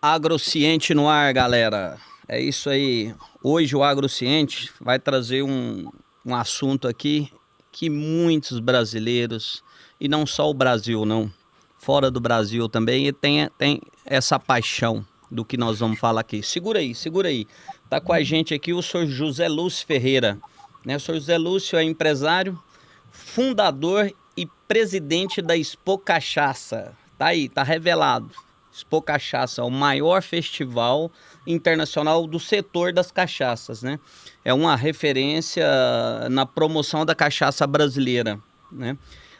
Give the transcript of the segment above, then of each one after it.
Agrociente no ar, galera. É isso aí. Hoje o Agrociente vai trazer um assunto aqui que muitos brasileiros, e não só o Brasil, não, fora do Brasil também, e tem essa paixão do que nós vamos falar aqui. Segura aí, segura aí. Tá com a gente aqui o senhor José Lúcio Ferreira. Né? O senhor José Lúcio é empresário, fundador e presidente da Expo Cachaça. Tá aí, tá revelado. Expo Cachaça, o maior festival internacional do setor das cachaças, né? É uma referência na promoção da cachaça brasileira, né?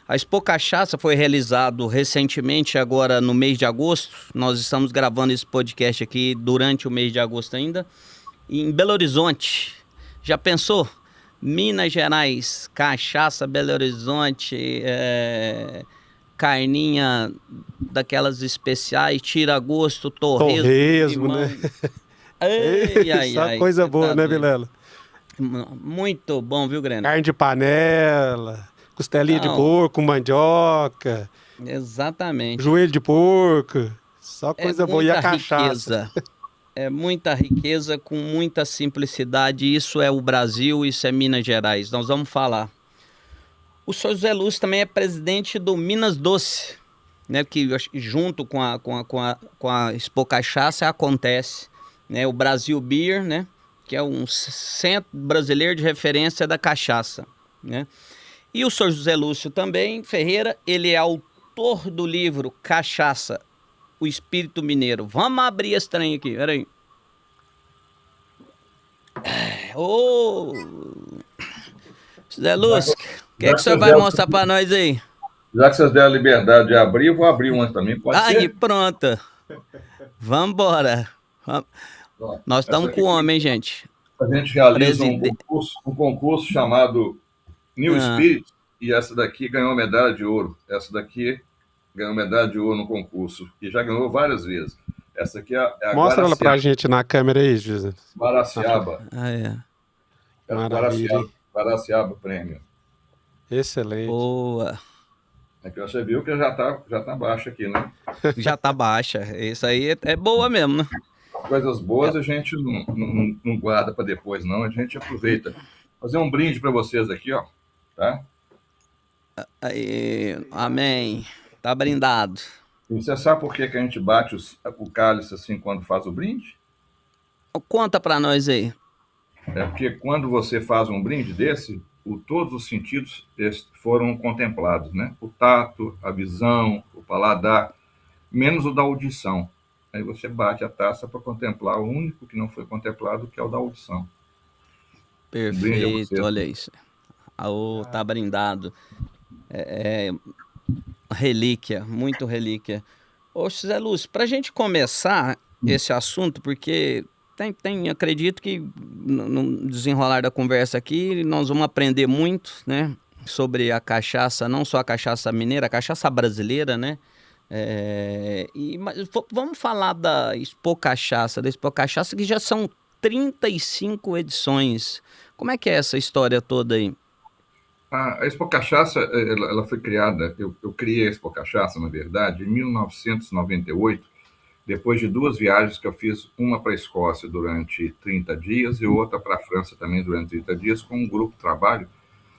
A Expo Cachaça foi realizado recentemente, agora no mês de agosto. Nós estamos gravando esse podcast aqui durante o mês de agosto ainda, em Belo Horizonte. Já pensou? Minas Gerais, cachaça, Belo Horizonte, carninha daquelas especiais, tira-gosto, torresmo, Torresmo, né? limão. Ai, Ei, ai, só ai, coisa você boa, tá né, doido. Vilela? Muito bom, viu, Grena? Carne de panela, costelinha de Não, porco, mandioca, exatamente. joelho de porco, só É coisa boa. E a muita cachaça? riqueza. É muita riqueza com muita simplicidade. Isso é o Brasil, isso é Minas Gerais. Nós vamos falar. O senhor José Lúcio também é presidente do Minas Doce, né? Que junto com a Expo Cachaça acontece, né? O Brasil Beer, né? Que é um centro brasileiro de referência da cachaça, né? E o senhor José Lúcio também, Ferreira, ele é autor do livro Cachaça, o Espírito Mineiro. Vamos abrir esse trem aqui, peraí. Ô, José Já que, Lúcio, o que é já que que o senhor vocês vai deram, mostrar para nós aí? já que vocês deram a liberdade de abrir, eu vou abrir uma também, pode Aí, ser? pronto. Vambora. Ó, Nós essa estamos com aqui o homem, gente. a gente realiza Preside... um concurso chamado New Ah, Spirit, e essa daqui ganhou medalha de ouro. Essa daqui ganhou medalha de ouro no concurso, e já ganhou várias vezes. Essa aqui é a Mostra ela pra gente na câmera aí, José. Na frente. Guaraciaba, é. é o Maravilha, hein? Guaraciaba Premium. Excelente. Boa. Aqui você viu que já tá baixo aqui, né? Já tá baixa. Isso aí é boa mesmo, né? Coisas boas a gente não guarda para depois, não. A gente aproveita. Fazer um brinde para vocês aqui, ó. Tá? Aí, amém. Tá brindado. E você sabe por que a gente bate o cálice assim quando faz o brinde? Conta pra nós aí. É porque quando você faz um brinde desse, todos os sentidos foram contemplados, né? O tato, a visão, o paladar, menos o da audição. Aí você bate a taça para contemplar o único que não foi contemplado, que é o da audição. Um brinde a Perfeito, vocês. olha isso. Ô, tá brindado. É relíquia, muito relíquia. Ô, José Lúcio, pra gente começar esse assunto, porque acredito que no desenrolar da conversa aqui, nós vamos aprender muito, né? Sobre a cachaça, não só a cachaça mineira, a cachaça brasileira, né? Mas vamos falar da Expo Cachaça, que já são 35 edições. Como é que é essa história toda aí? A Expo Cachaça, ela foi criada, eu criei a Expo Cachaça, na verdade, em 1998, depois de duas viagens que eu fiz, uma para a Escócia durante 30 dias e outra para a França também durante 30 dias, com um grupo de trabalho,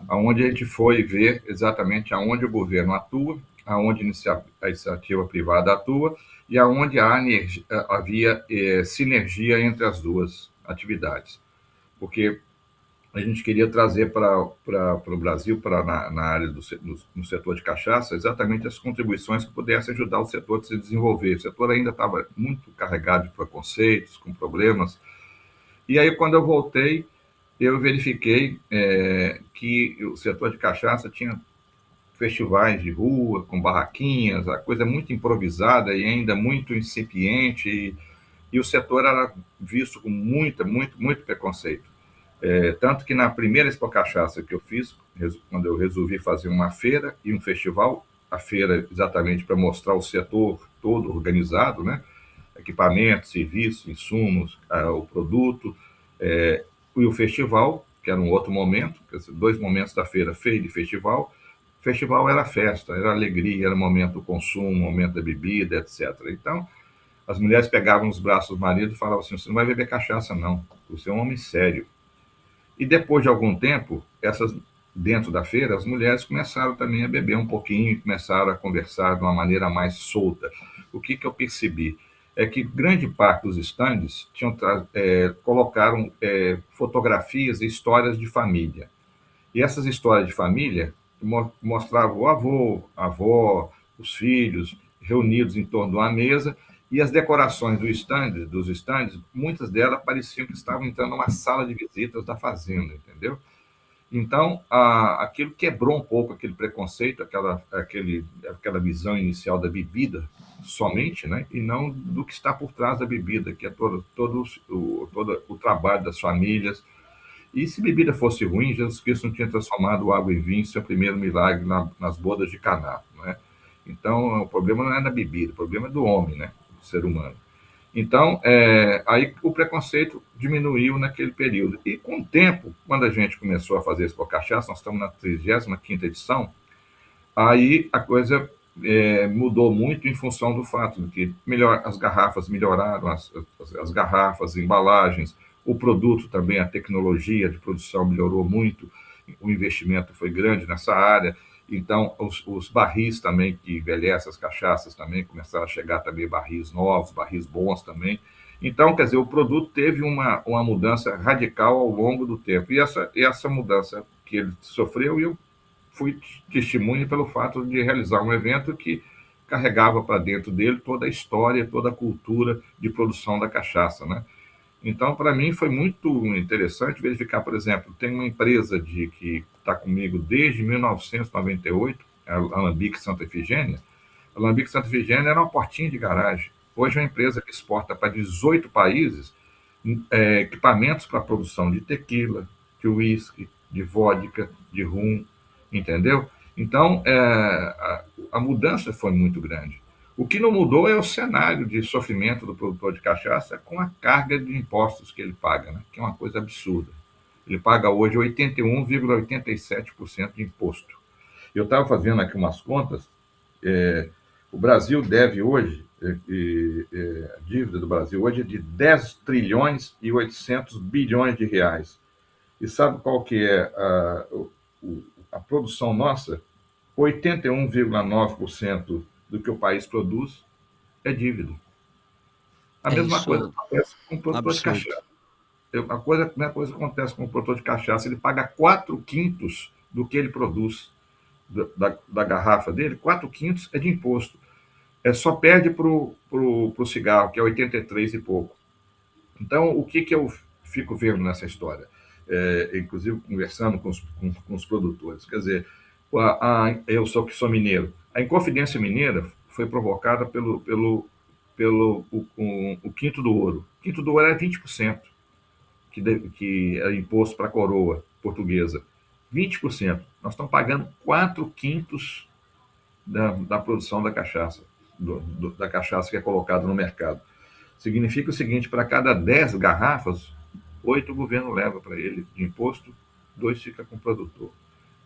onde a gente foi ver exatamente aonde o governo atua, aonde a iniciativa privada atua e aonde havia sinergia entre as duas atividades. Porque a gente queria trazer para o Brasil, na área no setor de cachaça, exatamente as contribuições que pudessem ajudar o setor a se desenvolver. O setor ainda estava muito carregado de preconceitos, com problemas. E aí, quando eu voltei, eu verifiquei que o setor de cachaça tinha festivais de rua, com barraquinhas, a coisa muito improvisada e ainda muito incipiente, e o setor era visto com muito preconceito. Tanto que na primeira Expo Cachaça que eu fiz, quando eu resolvi fazer uma feira e um festival, a feira exatamente para mostrar o setor todo organizado, né? Equipamentos, serviços, insumos, o produto, e o festival, que era um outro momento, dois momentos da feira e festival. Festival era festa, era alegria, era momento do consumo, momento da bebida, etc. Então, As mulheres pegavam nos braços do marido e falavam assim: você não vai beber cachaça, não. Você é um homem sério. E depois de algum tempo, dentro da feira, as mulheres começaram também a beber um pouquinho e começaram a conversar de uma maneira mais solta. O que eu percebi? É que grande parte dos estandes colocaram fotografias e histórias de família. E essas histórias de família mostravam o avô, a avó, os filhos reunidos em torno de uma mesa, e as decorações dos estandes, muitas delas pareciam que estavam entrando numa sala de visitas da fazenda, entendeu? Então, aquilo quebrou um pouco aquele preconceito, aquela visão inicial da bebida somente, né? E não do que está por trás da bebida, que é todo o trabalho das famílias. E se bebida fosse ruim, Jesus Cristo não tinha transformado água em vinho, seu primeiro milagre nas bodas de Caná, né? Então, o problema não é na bebida, o problema é do homem, né? Do ser humano. Então, aí o preconceito diminuiu naquele período. E com o tempo, quando a gente começou a fazer isso com a cachaça, nós estamos na 35ª edição, aí a coisa mudou muito em função do fato de que as garrafas melhoraram, as garrafas, as embalagens, o produto também, a tecnologia de produção melhorou muito, o investimento foi grande nessa área. Então, os barris também, que envelhecem as cachaças também, começaram a chegar também barris novos, barris bons também. Então, quer dizer, o produto teve uma mudança radical ao longo do tempo. E essa mudança que ele sofreu, eu fui testemunha pelo fato de realizar um evento que carregava para dentro dele toda a história, toda a cultura de produção da cachaça, né? Então, para mim, foi muito interessante verificar, por exemplo, tem uma empresa que está comigo desde 1998, a Alambique Santa Efigênia. A Alambique Santa Efigênia era uma portinha de garagem. Hoje é uma empresa que exporta para 18 países equipamentos para a produção de tequila, de uísque, de vodka, de rum, entendeu? Então, a mudança foi muito grande. O que não mudou é o cenário de sofrimento do produtor de cachaça com a carga de impostos que ele paga, né? Que é uma coisa absurda. Ele paga hoje 81,87% de imposto. Eu estava fazendo aqui umas contas, o Brasil deve hoje, a dívida do Brasil hoje é de 10 trilhões e 800 bilhões de reais. E sabe qual que é a produção nossa? 81,9% do que o país produz é dívida. A mesma coisa acontece com o produtor de cachaça. A mesma coisa acontece com o produtor de cachaça. Ele paga 4/5 do que ele produz da garrafa dele, 4/5 é de imposto. Só perde para o cigarro, que é 83 e pouco. Então, o que eu fico vendo nessa história? Inclusive conversando com os produtores. Quer dizer, eu sou mineiro. A Inconfidência Mineira foi provocada pelo Quinto do Ouro. O Quinto do Ouro é 20%, que é imposto para a coroa portuguesa. 20%. Nós estamos pagando 4/5 da produção da cachaça, da cachaça que é colocada no mercado. Significa o seguinte: para cada 10 garrafas, 8 o governo leva para ele de imposto, 2 fica com o produtor.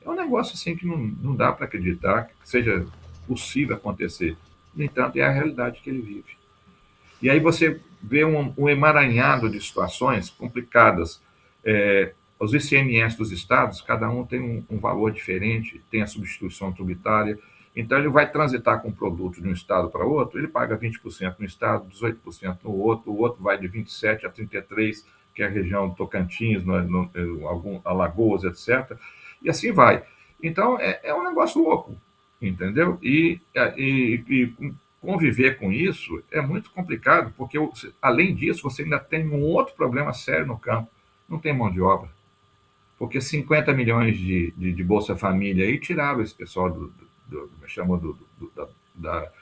É um negócio assim que não dá para acreditar que seja possível acontecer. No entanto, é a realidade que ele vive. E aí você vê um emaranhado de situações complicadas. Os ICMS dos estados, cada um tem um valor diferente, tem a substituição tributária. Então, ele vai transitar com o produto de um estado para outro, ele paga 20% no estado, 18% no outro, o outro vai de 27% a 33%, que é a região do Tocantins, Alagoas, etc., e assim vai. Então, é um negócio louco, entendeu? E conviver com isso é muito complicado, porque, além disso, você ainda tem um outro problema sério no campo. Não tem mão de obra. Porque 50 milhões de Bolsa Família aí tiraram esse pessoal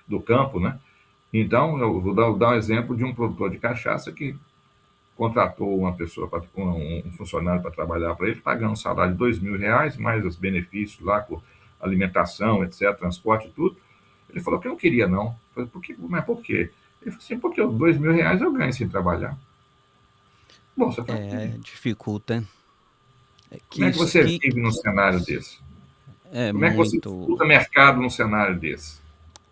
do campo, né? Então, eu vou dar um exemplo de um produtor de cachaça que contratou uma pessoa, um funcionário para trabalhar para ele, pagando um salário de R$2.000, mais os benefícios lá, por alimentação, etc., transporte e tudo. Ele falou que não queria, não. Eu falei, mas por quê? Ele falou assim, porque os R$2.000 eu ganho sem trabalhar. Bom, você dificulta. Como é que você vive num cenário desse? Como é que você disputa mercado num cenário desse?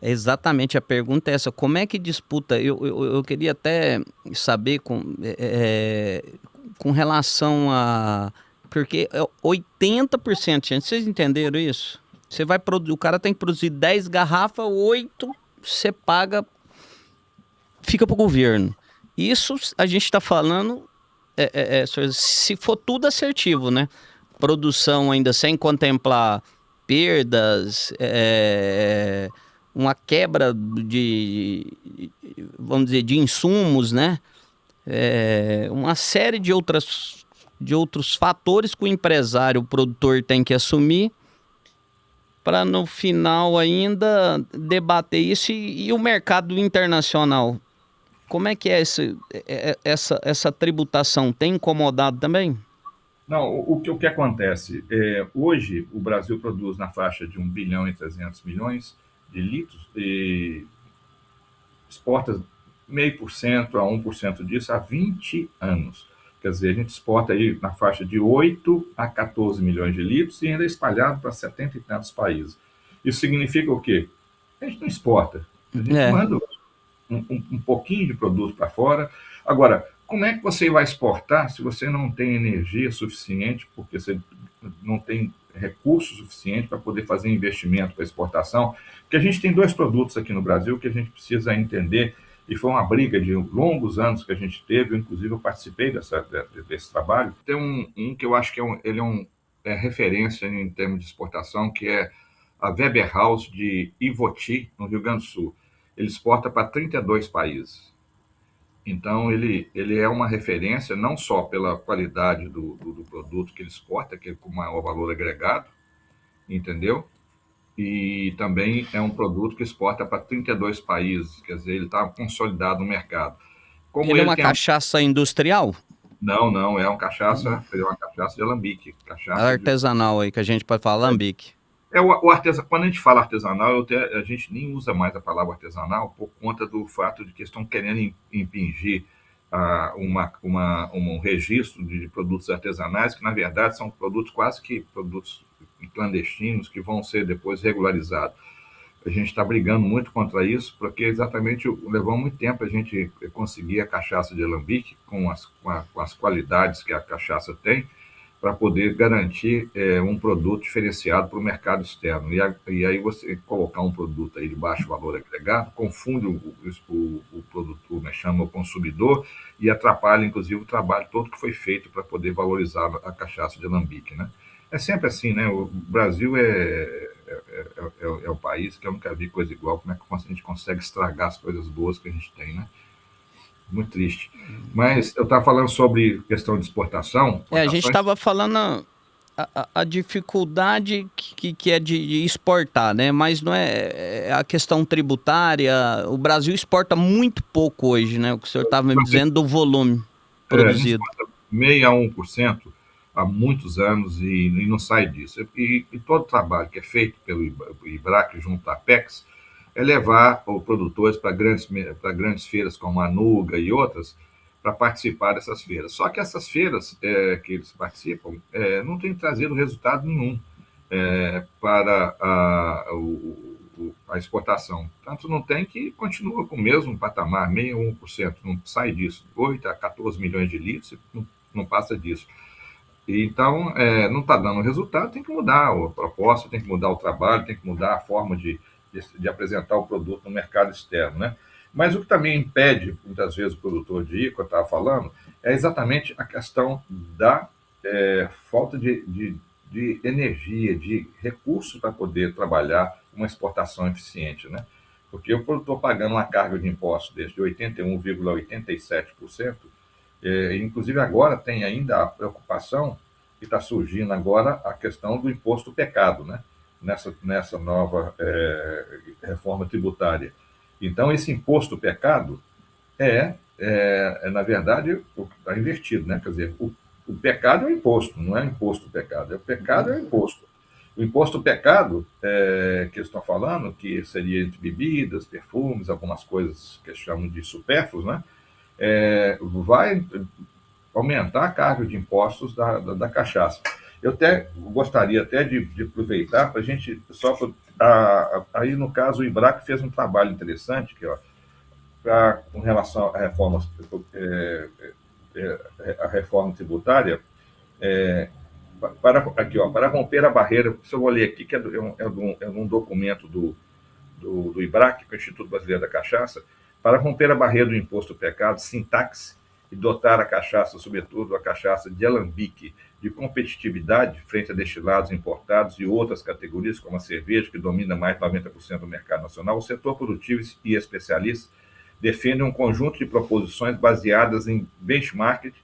Exatamente, a pergunta é essa, como é que disputa? Eu queria até saber com relação a... Porque 80%, gente, vocês entenderam isso? Você vai produzir, o cara tem que produzir 10 garrafas, 8 você paga, fica para o governo. Isso a gente está falando, se for tudo assertivo, né? Produção ainda sem contemplar perdas, uma quebra vamos dizer, de insumos, né? Uma série de outros fatores que o empresário, o produtor tem que assumir para no final ainda debater isso. E o mercado internacional, como é que é essa tributação? Tem incomodado também? Não, o que acontece? Hoje o Brasil produz na faixa de 1 bilhão e 300 milhões de litros e exporta 0,5% a 1% disso há 20 anos. Quer dizer, a gente exporta aí na faixa de 8 a 14 milhões de litros e ainda é espalhado para 70 e tantos países. Isso significa o quê? A gente não exporta, a gente manda um pouquinho de produto para fora. Agora, como é que você vai exportar se você não tem energia suficiente, porque você não tem recurso suficiente para poder fazer investimento para exportação? Porque a gente tem 2 produtos aqui no Brasil que a gente precisa entender, e foi uma briga de longos anos que a gente teve, inclusive eu participei desse trabalho. Tem um que eu acho que ele é referência em termos de exportação, que é a Weber House de Ivoti, no Rio Grande do Sul. Ele exporta para 32 países. Então, ele é uma referência não só pela qualidade do produto que ele exporta, que é com maior valor agregado, entendeu? E também é um produto que exporta para 32 países, quer dizer, ele está consolidado no mercado. Ele é uma cachaça industrial? Não, é uma cachaça de alambique. Artesanal aí, que a gente pode falar alambique. Quando a gente fala artesanal, a gente nem usa mais a palavra artesanal por conta do fato de que estão querendo impingir um registro de produtos artesanais, que na verdade são produtos quase que produtos clandestinos que vão ser depois regularizados. A gente está brigando muito contra isso, porque exatamente levou muito tempo a gente conseguir a cachaça de alambique com as qualidades que a cachaça tem, para poder garantir um produto diferenciado para o mercado externo. E aí você colocar um produto aí de baixo valor agregado, confunde o produtor, né, chama o consumidor, e atrapalha, inclusive, o trabalho todo que foi feito para poder valorizar a cachaça de alambique, né? É sempre assim, né? O Brasil é o país que eu nunca vi coisa igual. Como é que a gente consegue estragar as coisas boas que a gente tem, né? Muito triste. Mas eu estava falando sobre questão de exportação. A gente estava falando a dificuldade que é de exportar, né? Mas não é a questão tributária. O Brasil exporta muito pouco hoje, né? O que o senhor estava me dizendo do volume produzido. A gente exporta 0,5% há muitos anos e não sai disso. E todo o trabalho que é feito pelo IBRAC junto à Apex é levar os produtores para grandes feiras como a Nuga e outras, para participar dessas feiras. Só que essas feiras que eles participam não têm trazido resultado nenhum para a exportação. Tanto não tem que continua com o mesmo patamar, 0,1%, não sai disso. 8 a 14 milhões de litros, não passa disso. Então, não está dando resultado, tem que mudar a proposta, tem que mudar o trabalho, tem que mudar a forma de apresentar o produto no mercado externo, né? Mas o que também impede, muitas vezes, o produtor de ir, que eu estava falando, é exatamente a questão da falta de energia, de recursos para poder trabalhar uma exportação eficiente, né? Porque o produtor pagando uma carga de impostos de 81,87%, inclusive agora tem ainda a preocupação que está surgindo agora a questão do imposto pecado, né? Nessa nova reforma tributária. Então, esse imposto pecado na verdade, está invertido, né? Quer dizer, o pecado é o imposto, não é imposto pecado, o pecado é o imposto. O imposto pecado, que eles estão falando, que seria entre bebidas, perfumes, algumas coisas que eles chamam de supérfluos, né? Vai aumentar a carga de impostos da cachaça. Eu até gostaria até de aproveitar para a gente, só aí no caso o IBRAC fez um trabalho interessante, que, ó, com relação à reforma, a reforma tributária, para romper a barreira, se eu vou ler aqui, que é um documento do IBRAC, que é o Instituto Brasileiro da Cachaça, para romper a barreira do imposto pecado, sintaxe, e dotar a cachaça, sobretudo a cachaça de alambique, de competitividade frente a destilados importados e outras categorias, como a cerveja, que domina mais de 90% do mercado nacional, o setor produtivo e especialistas defendem um conjunto de proposições baseadas em benchmarks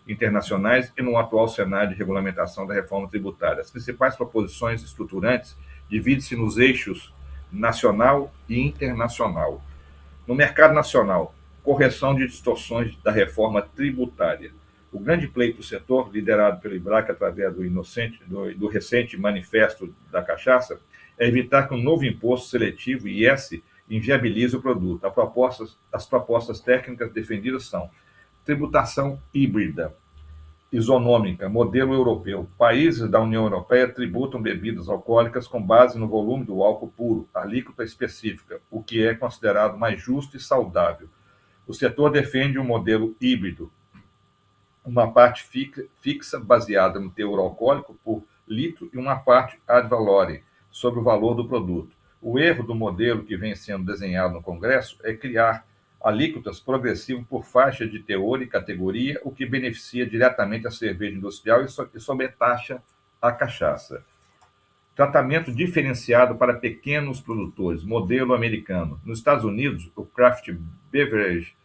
internacionais e no atual cenário de regulamentação da reforma tributária. As principais proposições estruturantes dividem-se nos eixos nacional e internacional. No mercado nacional, correção de distorções da reforma tributária. O grande pleito do setor, liderado pelo IBRAC através do recente manifesto da cachaça, é evitar que um novo imposto seletivo, IS, inviabilize o produto. As propostas técnicas defendidas são tributação híbrida, isonômica, modelo europeu. Países da União Europeia tributam bebidas alcoólicas com base no volume do álcool puro, alíquota específica, o que é considerado mais justo e saudável. O setor defende um modelo híbrido, uma parte fixa baseada no teor alcoólico por litro e uma parte ad valorem, sobre o valor do produto. O erro do modelo que vem sendo desenhado no Congresso é criar alíquotas progressivas por faixa de teor e categoria, o que beneficia diretamente a cerveja industrial e sobretaxa a cachaça. Tratamento diferenciado para pequenos produtores, modelo americano. Nos Estados Unidos, o Craft Beverage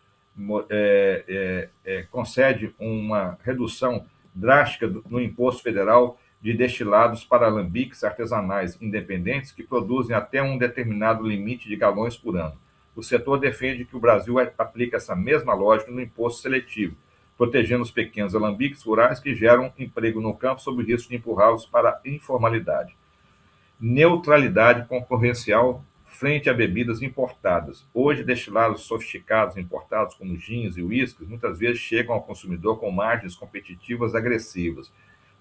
concede uma redução drástica no imposto federal de destilados para alambiques artesanais independentes que produzem até um determinado limite de galões por ano. O setor defende que o Brasil aplique essa mesma lógica no imposto seletivo, protegendo os pequenos alambiques rurais que geram emprego no campo sob o risco de empurrá-los para a informalidade. Neutralidade concorrencial frente a bebidas importadas. Hoje, destilados sofisticados importados, como gins e uísques, muitas vezes chegam ao consumidor com margens competitivas agressivas.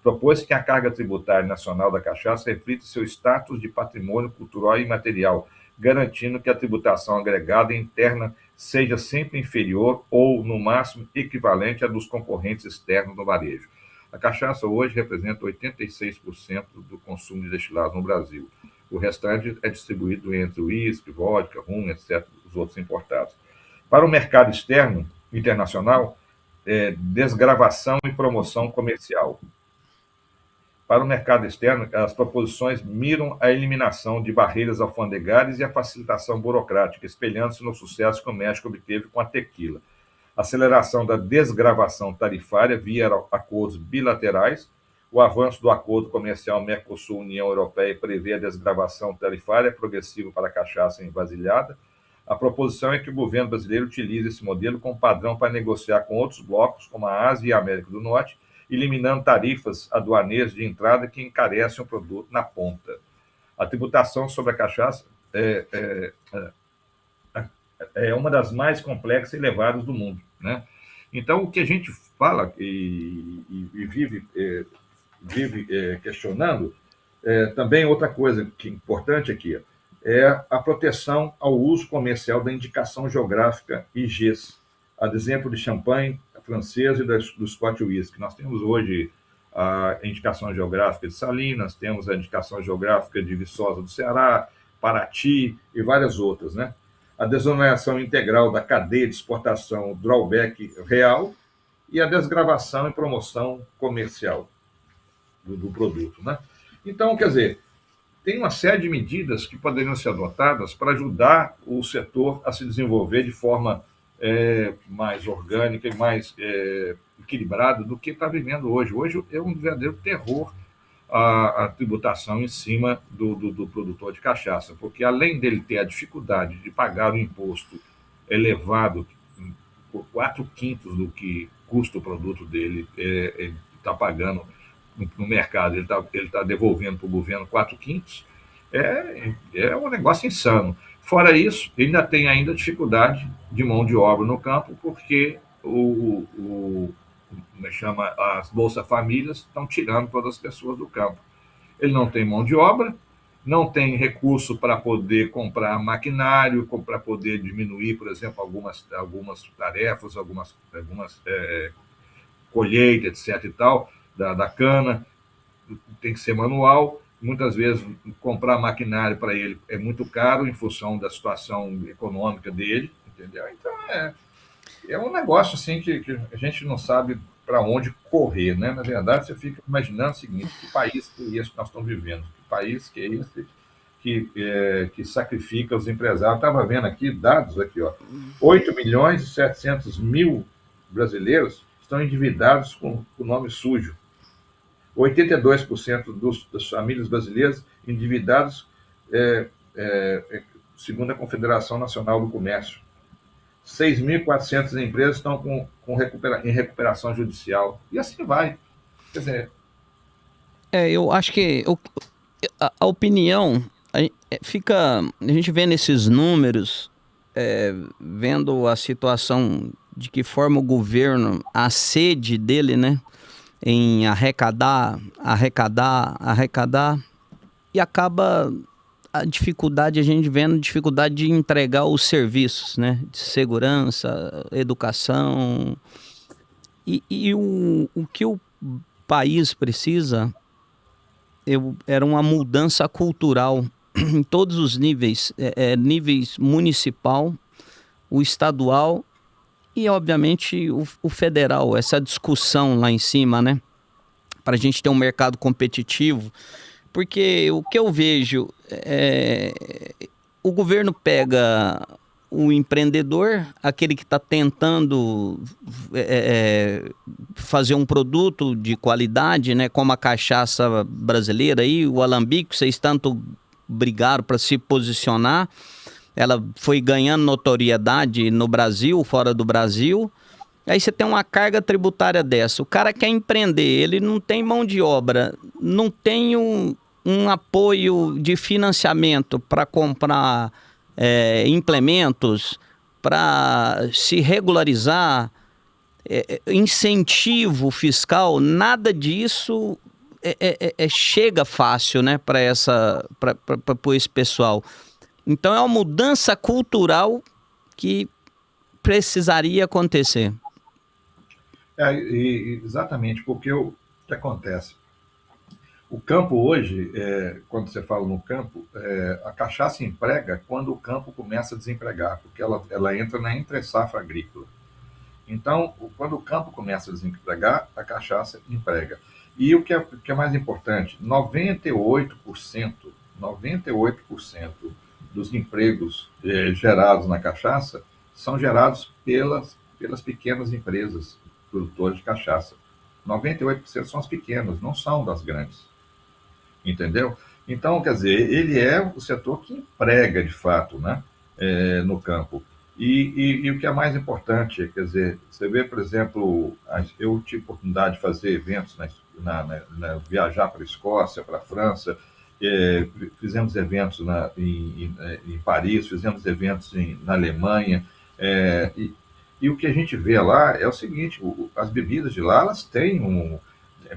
Propôs-se que a carga tributária nacional da cachaça reflita seu status de patrimônio cultural e imaterial, garantindo que a tributação agregada interna seja sempre inferior ou, no máximo, equivalente à dos concorrentes externos no varejo. A cachaça hoje representa 86% do consumo de destilados no Brasil. O restante é distribuído entre uísque, vodka, rum, etc., os outros importados. Para o mercado externo, internacional, desgravação e promoção comercial. Para o mercado externo, as proposições miram a eliminação de barreiras alfandegárias e a facilitação burocrática, espelhando-se no sucesso que o México obteve com a tequila. Aceleração da desgravação tarifária via acordos bilaterais. O avanço do acordo comercial Mercosul-União Europeia prevê a desgravação tarifária progressiva para a cachaça envasilhada. A proposição é que o governo brasileiro utilize esse modelo como padrão para negociar com outros blocos, como a Ásia e a América do Norte, eliminando tarifas aduaneiras de entrada que encarecem o produto na ponta. A tributação sobre a cachaça é uma das mais complexas e elevadas do mundo, né? Então, o que a gente fala e vive questionando, também outra coisa que é importante aqui, é a proteção ao uso comercial da indicação geográfica IGES, a exemplo de champanhe francesa e do Scotch Whisky. Nós temos hoje a indicação geográfica de Salinas, temos a indicação geográfica de Viçosa do Ceará, Paraty e várias outras, né? A desoneração integral da cadeia de exportação drawback real e a desgravação e promoção comercial do produto, né? Então, quer dizer, tem uma série de medidas que poderiam ser adotadas para ajudar o setor a se desenvolver de forma mais orgânica e mais equilibrada do que está vivendo hoje. Hoje é um verdadeiro terror a tributação em cima do produtor de cachaça, porque além dele ter a dificuldade de pagar o imposto elevado por 4/5 do que custa o produto dele, ele está pagando no mercado, ele tá devolvendo para o governo 4/5, é um negócio insano. Fora isso, ele ainda tem dificuldade de mão de obra no campo, porque como chama, as Bolsa Famílias, estão tirando todas as pessoas do campo. Ele não tem mão de obra, não tem recurso para poder comprar maquinário, para poder diminuir, por exemplo, algumas tarefas, algumas colheitas, etc. e tal, da cana, tem que ser manual. Muitas vezes, comprar maquinário para ele é muito caro em função da situação econômica dele, entendeu? Então, é um negócio assim que a gente não sabe para onde correr, né? Na verdade, você fica imaginando o seguinte: que país que é esse que nós estamos vivendo? Que país que é esse que sacrifica os empresários? Estava vendo aqui dados aqui, ó, 8 milhões e 700 mil brasileiros estão endividados com o nome sujo. 82% das famílias brasileiras endividadas, segundo a Confederação Nacional do Comércio. 6.400 empresas estão em recuperação judicial. E assim vai. Quer dizer... eu acho que a opinião fica... A gente vê nesses números, vendo a situação, de que forma o governo, a sede dele, né, em arrecadar, e acaba a dificuldade, a gente vendo dificuldade de entregar os serviços, né, de segurança, educação, e o que o país precisa era uma mudança cultural em todos os níveis, níveis municipal, o estadual e, obviamente, o federal, essa discussão lá em cima, né? Para a gente ter um mercado competitivo. Porque o que eu vejo o governo pega o empreendedor, aquele que está tentando fazer um produto de qualidade, né? Como a cachaça brasileira aí, o alambique, vocês tanto brigaram para se posicionar. Ela foi ganhando notoriedade no Brasil, fora do Brasil. Aí você tem uma carga tributária dessa. O cara quer empreender, ele não tem mão de obra, não tem um apoio de financiamento para comprar implementos, para se regularizar, incentivo fiscal, nada disso chega fácil, né, para esse pessoal. Então é uma mudança cultural que precisaria acontecer. Exatamente, porque o que acontece? O campo hoje, quando você fala no campo, a cachaça emprega quando o campo começa a desempregar, porque ela entra na entre-safra agrícola. Então, quando o campo começa a desempregar, a cachaça emprega. E o que é mais importante, 98% dos empregos gerados na cachaça são gerados pelas pequenas empresas produtores de cachaça. 98% são as pequenas, não são das grandes. Entendeu? Então, quer dizer, ele é o setor que emprega, de fato, né, no campo. E o que é mais importante, quer dizer, você vê, por exemplo, eu tive a oportunidade de fazer eventos, viajar para a Escócia, para a França, fizemos eventos em Paris, fizemos eventos na Alemanha, e o que a gente vê lá é o seguinte: as bebidas de lá, elas têm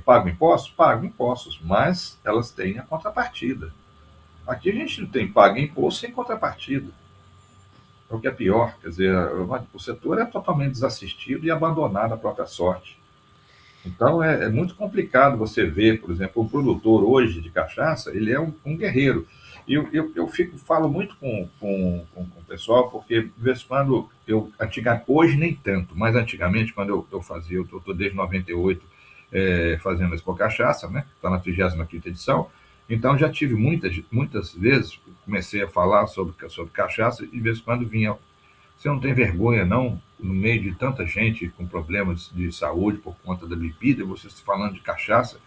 pagam impostos? Pagam impostos, mas elas têm a contrapartida. Aqui a gente não tem paga imposto sem contrapartida. É o que é pior, quer dizer, o setor é totalmente desassistido e abandonado à própria sorte. Então é muito complicado você ver, por exemplo, um produtor hoje de cachaça, ele é um guerreiro. E eu falo muito com o pessoal, porque de vez em quando hoje nem tanto, mas antigamente, quando eu fazia, eu estou desde 98 fazendo a Expo Cachaça, né? Está na 35ª edição. Então já tive muitas vezes, comecei a falar sobre cachaça, e de vez em quando vinha: você não tem vergonha, não, no meio de tanta gente com problemas de saúde por conta da bebida, você falando de cachaça?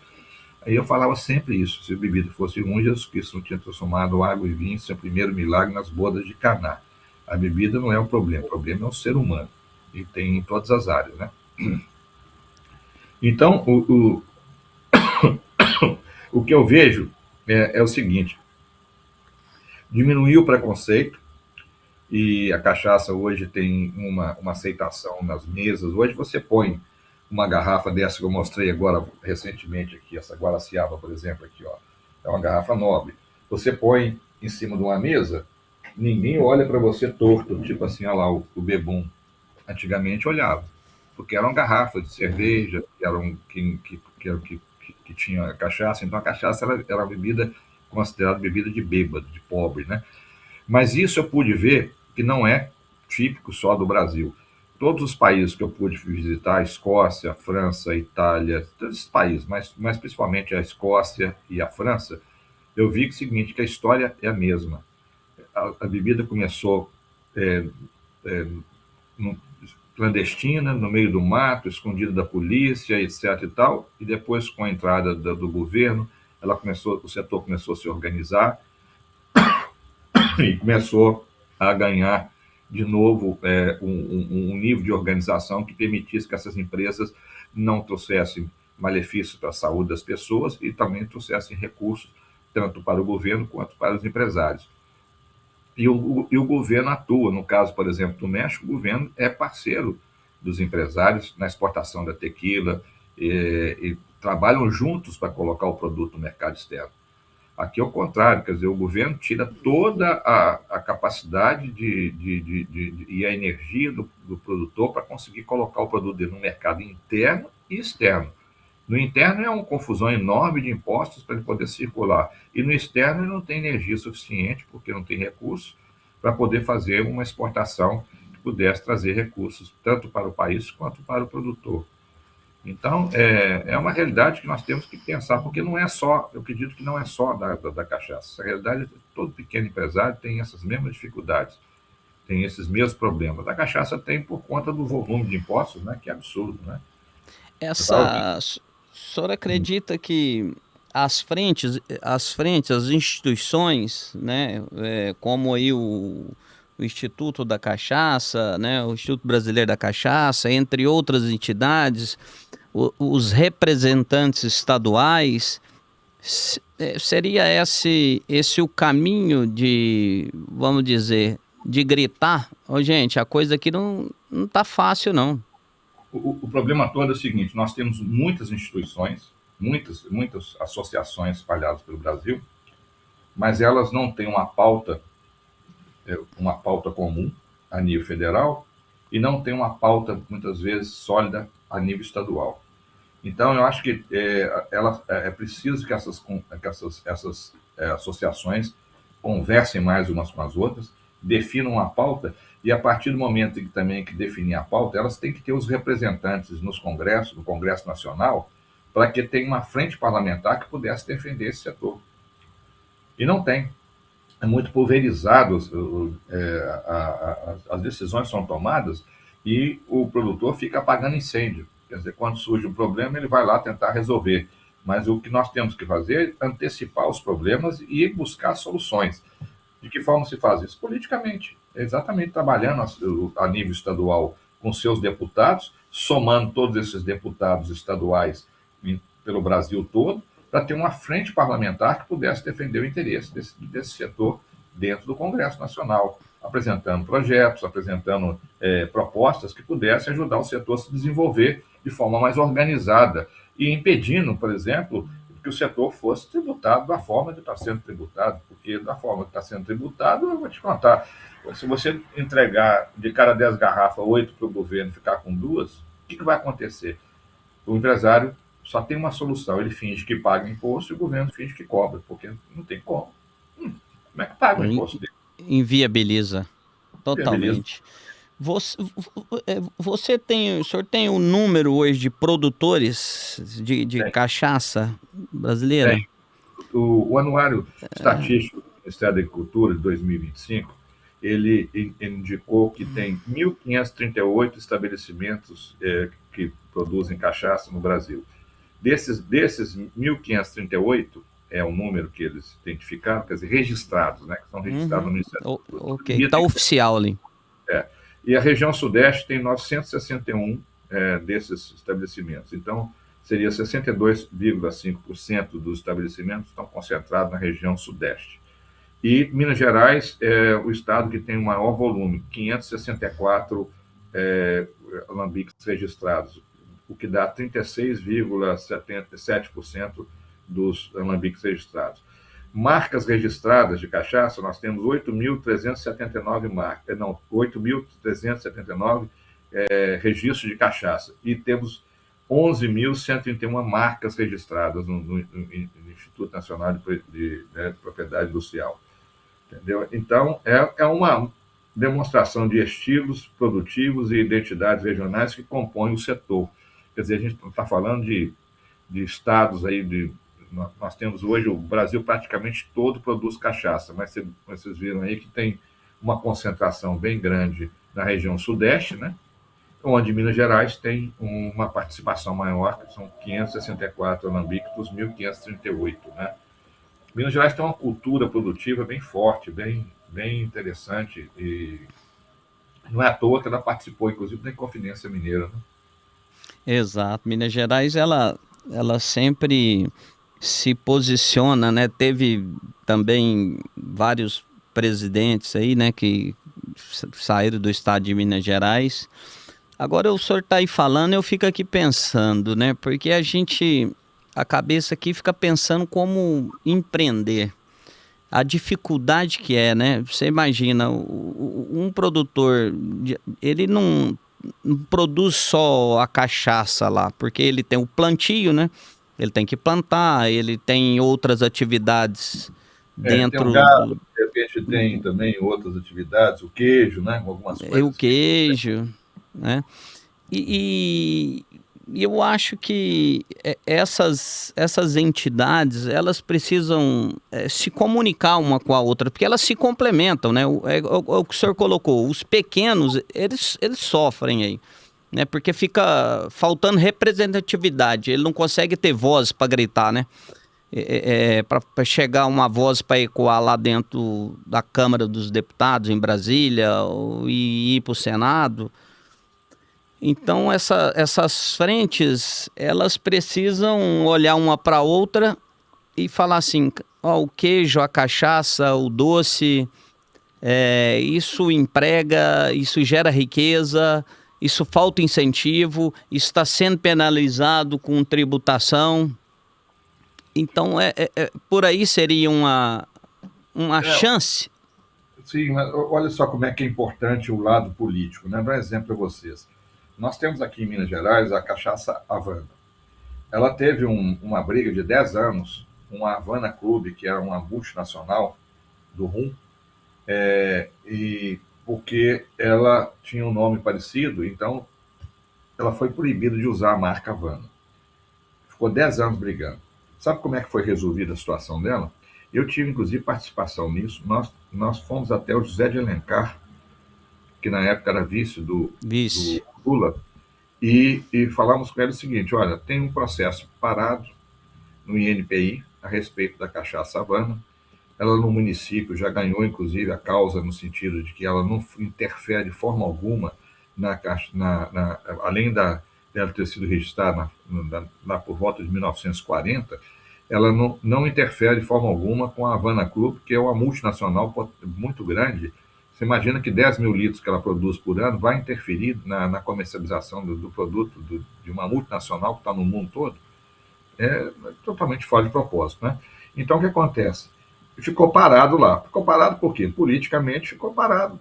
Aí eu falava sempre isso: se a bebida fosse um, Jesus Cristo não tinha transformado água em vinho, seu primeiro milagre nas bodas de Caná. A bebida não é o problema é o ser humano, e tem em todas as áreas, né? Então, o que eu vejo é o seguinte: diminuiu o preconceito, e a cachaça hoje tem uma aceitação nas mesas. Hoje você põe uma garrafa dessa que eu mostrei agora recentemente aqui, essa Guaraciaba, por exemplo, aqui, ó, é uma garrafa nobre. Você põe em cima de uma mesa, ninguém olha para você torto, tipo assim, olha lá, o bebum. Antigamente olhava, porque eram garrafas de cerveja, que tinha cachaça, então a cachaça era uma bebida considerada bebida de bêbado, de pobre, né? Mas isso eu pude ver que não é típico só do Brasil. Todos os países que eu pude visitar, a Escócia, a França, a Itália, todos esses países, mas principalmente a Escócia e a França, eu vi que é o seguinte, que a história é a mesma. A bebida começou é, é, no, clandestina, no meio do mato, escondida da polícia, etc. e tal, e depois, com a entrada do governo, o setor começou a se organizar e começou a ganhar de novo um nível de organização que permitisse que essas empresas não trouxessem malefícios para a saúde das pessoas e também trouxessem recursos tanto para o governo quanto para os empresários. E o governo atua. No caso, por exemplo, do México, o governo é parceiro dos empresários na exportação da tequila e trabalham juntos para colocar o produto no mercado externo. Aqui é o contrário, quer dizer, o governo tira toda a capacidade e a energia do produtor para conseguir colocar o produto dele no mercado interno e externo. No interno é uma confusão enorme de impostos para ele poder circular. E no externo ele não tem energia suficiente, porque não tem recursos, para poder fazer uma exportação que pudesse trazer recursos tanto para o país quanto para o produtor. Então, é uma realidade que nós temos que pensar, porque não é só, eu acredito que não é só da cachaça. Essa realidade, todo pequeno empresário tem essas mesmas dificuldades, tem esses mesmos problemas. A cachaça tem por conta do volume de impostos, né, que é absurdo, né? O senhor acredita que as instituições, né, como aí o Instituto da Cachaça, né, o Instituto Brasileiro da Cachaça, entre outras entidades, os representantes estaduais, seria esse o caminho de, vamos dizer, de gritar, gente, a coisa aqui não tá fácil, não. O problema todo é o seguinte: nós temos muitas instituições, muitas associações espalhadas pelo Brasil, mas elas não têm uma pauta comum a nível federal e não tem uma pauta, muitas vezes, sólida a nível estadual. Então, eu acho que é preciso que essas associações conversem mais umas com as outras, definam uma pauta, e a partir do momento que definir a pauta, elas têm que ter os representantes no Congresso Nacional, para que tenha uma frente parlamentar que pudesse defender esse setor. E não tem. É muito pulverizado, as decisões são tomadas e o produtor fica apagando incêndio. Quer dizer, quando surge um problema, ele vai lá tentar resolver. Mas o que nós temos que fazer é antecipar os problemas e buscar soluções. De que forma se faz isso? Politicamente. Exatamente trabalhando a nível estadual com seus deputados, somando todos esses deputados estaduais pelo Brasil todo, para ter uma frente parlamentar que pudesse defender o interesse desse setor dentro do Congresso Nacional, apresentando projetos, apresentando propostas que pudessem ajudar o setor a se desenvolver de forma mais organizada e impedindo, por exemplo, que o setor fosse tributado da forma que está sendo tributado, porque da forma que está sendo tributado, eu vou te contar, se você entregar de cada 10 garrafas, 8 para o governo e ficar com 2, o que vai acontecer? O empresário só tem uma solução: ele finge que paga imposto e o governo finge que cobra, porque não tem como. Como é que paga o imposto dele? Inviabiliza totalmente. O senhor tem um número hoje de produtores de cachaça brasileira? O Anuário Estatístico do Ministério da Agricultura de 2025, ele indicou que tem 1.538 estabelecimentos que produzem cachaça no Brasil. Desses 1.538, é o número que eles identificaram, quer dizer, registrados, né, que são registrados no Ministério da Agricultura. Ok, está oficial ali. E a região Sudeste tem 961 desses estabelecimentos. Então, seria 62,5% dos estabelecimentos estão concentrados na região Sudeste. E Minas Gerais é o estado que tem o maior volume, 564 alambiques registrados. o que dá 36,77% dos alambiques registrados. Marcas registradas de cachaça, nós temos 8.379 marcas, não, 8.379 registros de cachaça, e temos 11.131 marcas registradas no Instituto Nacional de Propriedade Industrial. Entendeu? Então, é uma demonstração de estilos produtivos e identidades regionais que compõem o setor. Quer dizer, a gente está falando de estados aí, nós temos hoje, o Brasil praticamente todo produz cachaça, mas vocês viram aí que tem uma concentração bem grande na região sudeste, né? Onde Minas Gerais tem uma participação maior, que são 564 alambiques dos 1.538, né? Minas Gerais tem uma cultura produtiva bem forte, bem interessante, e não é à toa que ela participou, inclusive, da Inconfidência Mineira, né? Exato. Minas Gerais, ela sempre se posiciona, né? Teve também vários presidentes aí, né, que saíram do estado de Minas Gerais. Agora o senhor está aí falando, eu fico aqui pensando, né? Porque a cabeça aqui fica pensando como empreender. A dificuldade que é, né? Você imagina, um produtor, ele não produz só a cachaça lá, porque ele tem o plantio, né? Ele tem que plantar, ele tem outras atividades dentro... Tem o gado, de repente tem também outras atividades, o queijo, né? Algumas coisas. O queijo, né? E eu acho que essas entidades, elas precisam se comunicar uma com a outra, porque elas se complementam, né? O que o senhor colocou, os pequenos, eles sofrem aí, né? Porque fica faltando representatividade, ele não consegue ter voz para gritar, né? Para chegar uma voz para ecoar lá dentro da Câmara dos Deputados em Brasília e ir para o Senado. Então essas frentes, elas precisam olhar uma para a outra e falar assim, o queijo, a cachaça, o doce, isso emprega, isso gera riqueza, isso falta incentivo, isso está sendo penalizado com tributação. Então por aí seria uma chance. Sim, mas olha só como é que é importante o lado político, né? Vou dar um exemplo para vocês. Nós temos aqui em Minas Gerais a cachaça Havana. Ela teve uma briga de 10 anos com a Havana Clube, que era uma multinacional do rum, e porque ela tinha um nome parecido, então ela foi proibida de usar a marca Havana. Ficou 10 anos brigando. Sabe como é que foi resolvida a situação dela? Eu tive, inclusive, participação nisso. Nós fomos até o José de Alencar, que na época era vice do Lula, e falamos com ele o seguinte: olha, tem um processo parado no INPI a respeito da cachaça Havana. Ela no município já ganhou, inclusive, a causa no sentido de que ela não interfere de forma alguma além dela ter sido registrada lá por volta de 1940, ela não interfere de forma alguma com a Havana Club, que é uma multinacional muito grande. Você imagina que 10 mil litros que ela produz por ano vai interferir na comercialização do produto de uma multinacional que está no mundo todo? É totalmente fora de propósito, né? Então, o que acontece? Ficou parado lá. Ficou parado por quê? Politicamente ficou parado.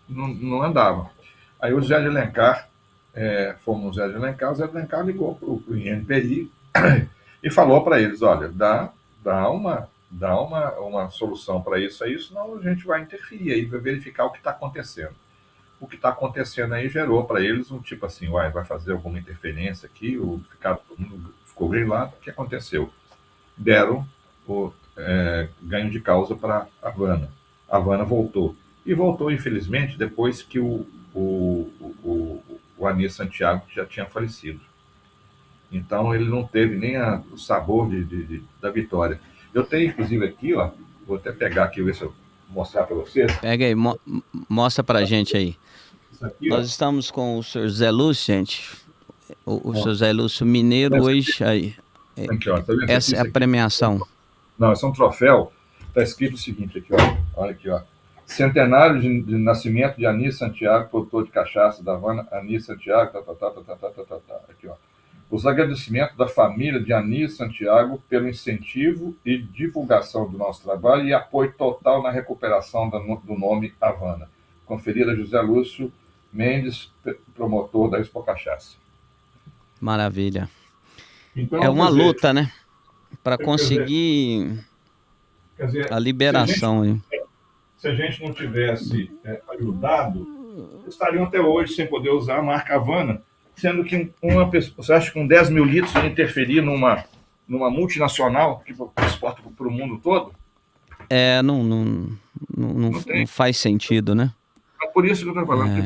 Não andava. Aí o Zé de Alencar, fomos no Zé de Alencar, o Zé de Alencar ligou para o INPI e falou para eles: olha, dá uma solução para isso aí, senão a gente vai interferir aí, vai verificar o que está acontecendo. O que está acontecendo aí gerou para eles um tipo assim: vai fazer alguma interferência aqui, todo mundo ficou grilado. O que aconteceu? Deram o ganho de causa para a Havana. A Havana voltou. E voltou, infelizmente, depois que o Anísio Santiago já tinha falecido. Então ele não teve nem o sabor da vitória. Eu tenho, inclusive, aqui, ó, vou até pegar aqui, ver se eu mostrar para vocês. Pega aí, mostra para a gente aí. Aqui, nós estamos com o senhor Zé Lúcio, gente. O senhor Zé Lúcio Mineiro hoje. Aí. Aqui, ó, tá vendo? Essa é a premiação. Não, esse é um troféu. Está escrito o seguinte aqui, ó. Olha aqui, ó. Centenário de nascimento de Anis Santiago, produtor de cachaça da Havana, Anis Santiago, aqui, ó. Os agradecimentos da família de Anis Santiago pelo incentivo e divulgação do nosso trabalho e apoio total na recuperação do nome Havana. Conferida José Lúcio Mendes, promotor da Expo Cachaça. Maravilha. Então, é uma luta, né? Para conseguir a liberação. Se a gente não tivesse ajudado, estariam até hoje sem poder usar a marca Havana, sendo que uma pessoa, você acha que com 10 mil litros ia interferir numa multinacional que exporta para o mundo todo? Não faz sentido, né? É por isso que eu estou falando que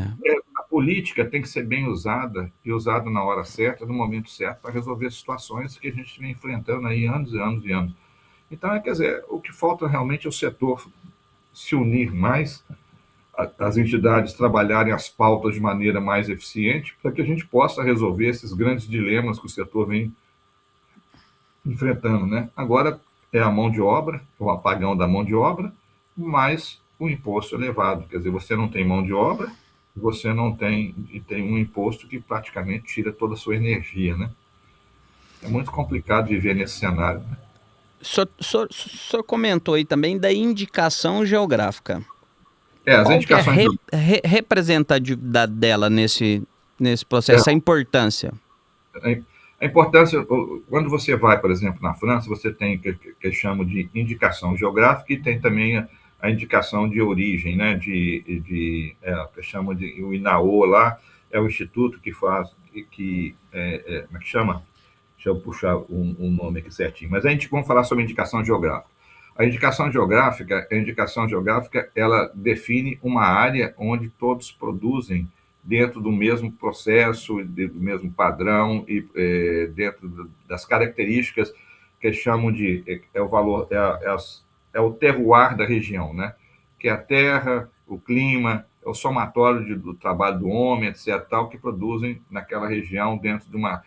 a política tem que ser bem usada e usada na hora certa, no momento certo, para resolver situações que a gente vem enfrentando aí anos e anos e anos. Então, quer dizer, o que falta realmente é o setor se unir mais, as entidades trabalharem as pautas de maneira mais eficiente, para que a gente possa resolver esses grandes dilemas que o setor vem enfrentando, né? Agora é a mão de obra, o apagão da mão de obra, mais o imposto elevado. Quer dizer, você não tem mão de obra, você não tem um imposto que praticamente tira toda a sua energia, né? É muito complicado viver nesse cenário, né? O senhor comentou aí também da indicação geográfica. As indicações representatividade dela nesse processo, a importância. A importância, quando você vai, por exemplo, na França, você tem o que chamam de indicação geográfica e tem também a indicação de origem, né? Que chama de o INAO lá, é o instituto que faz, como é que chama? Deixa eu puxar um nome aqui certinho. Mas vamos falar sobre indicação geográfica. A indicação geográfica, ela define uma área onde todos produzem dentro do mesmo processo, do mesmo padrão e dentro das características que chamam de o valor, o terroir da região, né? Que é a terra, o clima, é o somatório do trabalho do homem, etc., tal, que produzem naquela região dentro de uma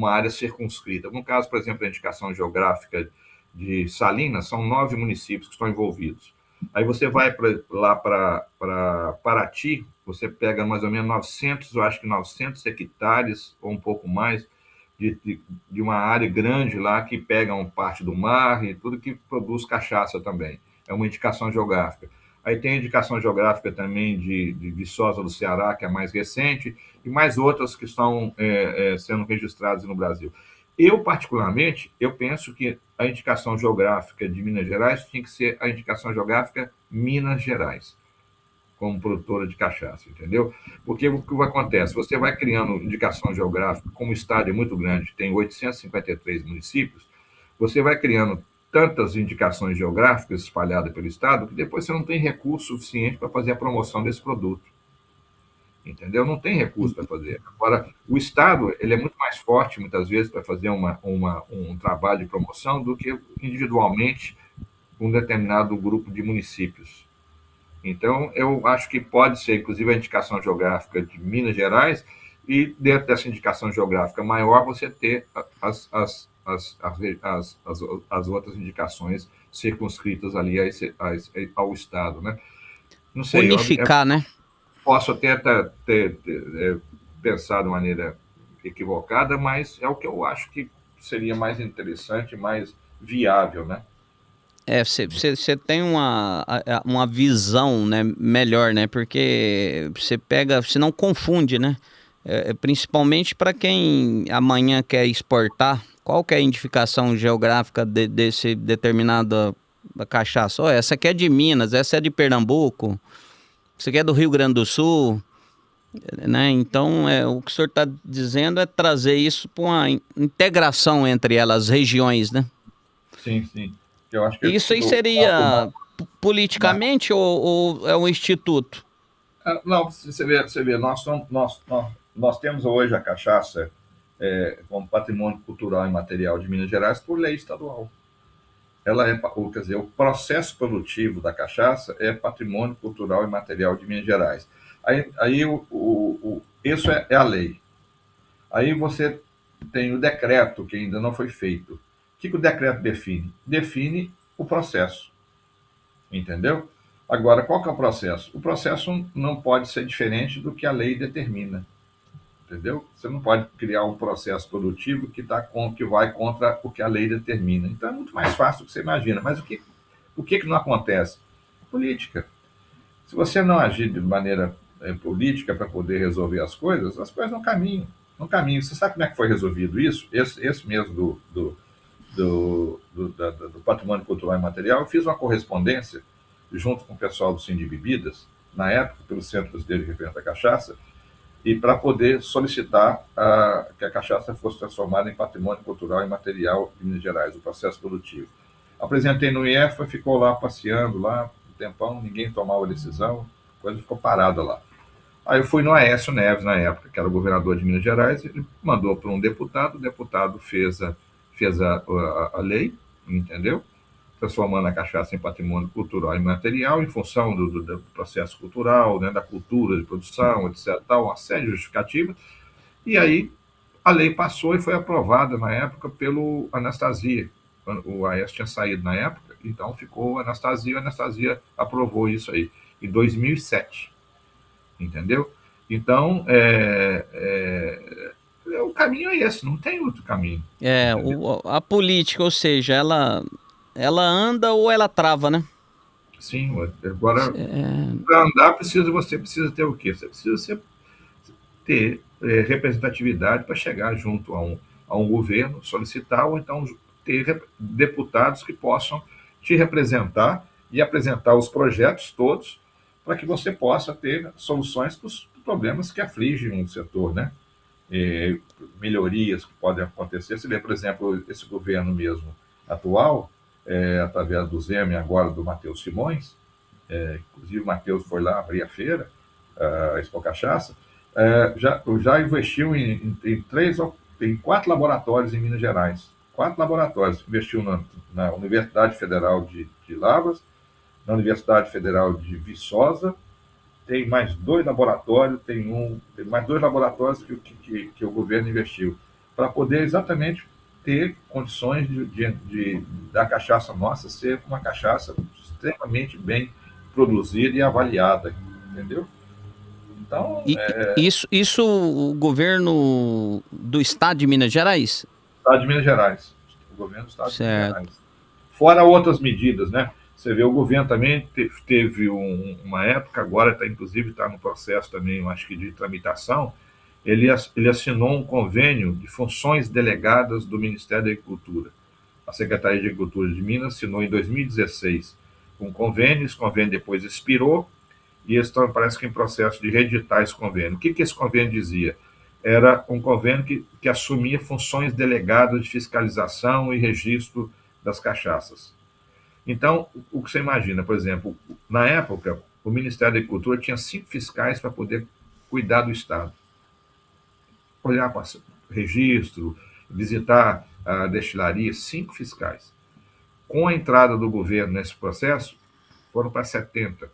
área circunscrita. No caso, por exemplo, da indicação geográfica de Salinas, são 9 municípios que estão envolvidos. Aí você vai lá para Paraty, você pega mais ou menos 900 hectares, ou um pouco mais, de uma área grande lá, que pegam parte do mar e tudo que produz cachaça também. É uma indicação geográfica. Aí tem a indicação geográfica também de Viçosa do Ceará, que é mais recente, e mais outras que estão sendo registradas no Brasil. Eu, particularmente, penso que a indicação geográfica de Minas Gerais tinha que ser a indicação geográfica Minas Gerais, como produtora de cachaça, entendeu? Porque o que acontece? Você vai criando indicação geográfica, como o estado é muito grande, tem 853 municípios, você vai criando tantas indicações geográficas espalhadas pelo estado que depois você não tem recurso suficiente para fazer a promoção desse produto. Entendeu? Não tem recurso para fazer. Agora, o Estado ele é muito mais forte, muitas vezes, para fazer um trabalho de promoção do que individualmente um determinado grupo de municípios. Então, eu acho que pode ser, inclusive, a indicação geográfica de Minas Gerais e, dentro dessa indicação geográfica maior, você ter as outras indicações circunscritas ali ao Estado, né? Não sei. Unificar, né? Posso até ter pensado de maneira equivocada, mas é o que eu acho que seria mais interessante, mais viável, né? Você tem uma visão, né, melhor, né? Porque você não confunde, né? Principalmente para quem amanhã quer exportar, qual que é a identificação geográfica desse determinada cachaça? Essa aqui é de Minas, essa é de Pernambuco. Isso aqui é do Rio Grande do Sul, né? Então, o que o senhor está dizendo é trazer isso para uma integração entre elas, as regiões, né? Sim, sim. Eu acho que isso aí seria politicamente ou é um instituto? Não, você vê, nós temos hoje a cachaça como patrimônio cultural e material de Minas Gerais por lei estadual. Quer dizer, o processo produtivo da cachaça é patrimônio cultural e material de Minas Gerais. Aí isso é a lei. Aí você tem o decreto, que ainda não foi feito. O que o decreto define? Define o processo. Entendeu? Agora, qual que é o processo? O processo não pode ser diferente do que a lei determina, entendeu? Você não pode criar um processo produtivo que vai contra o que a lei determina. Então é muito mais fácil do que você imagina. Mas o que não acontece? Política. Se você não agir de maneira política para poder resolver as coisas não caminham. Não caminham. Você sabe como é que foi resolvido isso? Esse mesmo do patrimônio cultural e material, eu fiz uma correspondência junto com o pessoal do Cine de Bebidas, na época, pelo Centro Brasileiro de Referência à Cachaça, e para poder solicitar que a cachaça fosse transformada em patrimônio cultural e material de Minas Gerais, o processo produtivo. Apresentei no IEFA, ficou lá passeando lá um tempão, ninguém tomava decisão, a coisa ficou parada lá. Aí eu fui no Aécio Neves, na época, que era o governador de Minas Gerais, ele mandou para um deputado, o deputado fez a lei, entendeu? Transformando a cachaça em patrimônio cultural e material, em função do processo cultural, né, da cultura de produção, etc., uma série de justificativas. E aí a lei passou e foi aprovada na época pelo Anastasia. O Aécio tinha saído na época, então ficou a Anastasia aprovou isso aí, em 2007. Entendeu? Então, o caminho é esse, não tem outro caminho. A política, ou seja, ela anda ou ela trava, né? Sim, agora, para andar, você precisa ter o quê? Você precisa ter representatividade para chegar junto a um governo, solicitar, ou então ter deputados que possam te representar e apresentar os projetos todos para que você possa ter soluções para os problemas que afligem o setor, né? Melhorias que podem acontecer. Você vê, por exemplo, esse governo mesmo atual, através do Zema e agora do Matheus Simões, inclusive o Matheus foi lá abrir a feira, a Expo Cachaça, já investiu em 4 laboratórios em Minas Gerais. 4 laboratórios. Investiu na Universidade Federal de Lavras, na Universidade Federal de Viçosa, tem mais 2 laboratórios, tem mais 2 laboratórios que o governo investiu, para poder exatamente ter condições da cachaça nossa ser uma cachaça extremamente bem produzida e avaliada, entendeu? Então, Isso o governo do estado de Minas Gerais? Estado de Minas Gerais. O governo do estado de Minas Gerais. Fora outras medidas, né? Você vê, o governo também teve uma época, agora inclusive está no processo também, acho que de tramitação, ele assinou um convênio de funções delegadas do Ministério da Agricultura. A Secretaria de Agricultura de Minas assinou em 2016 um convênio, esse convênio depois expirou, e eles estão, parece que, em processo de reeditar esse convênio. O que esse convênio dizia? Era um convênio que assumia funções delegadas de fiscalização e registro das cachaças. Então, o que você imagina, por exemplo, na época, o Ministério da Agricultura tinha 5 fiscais para poder cuidar do Estado. Olhar para registro, visitar a destilaria, 5 fiscais. Com a entrada do governo nesse processo, foram para 70.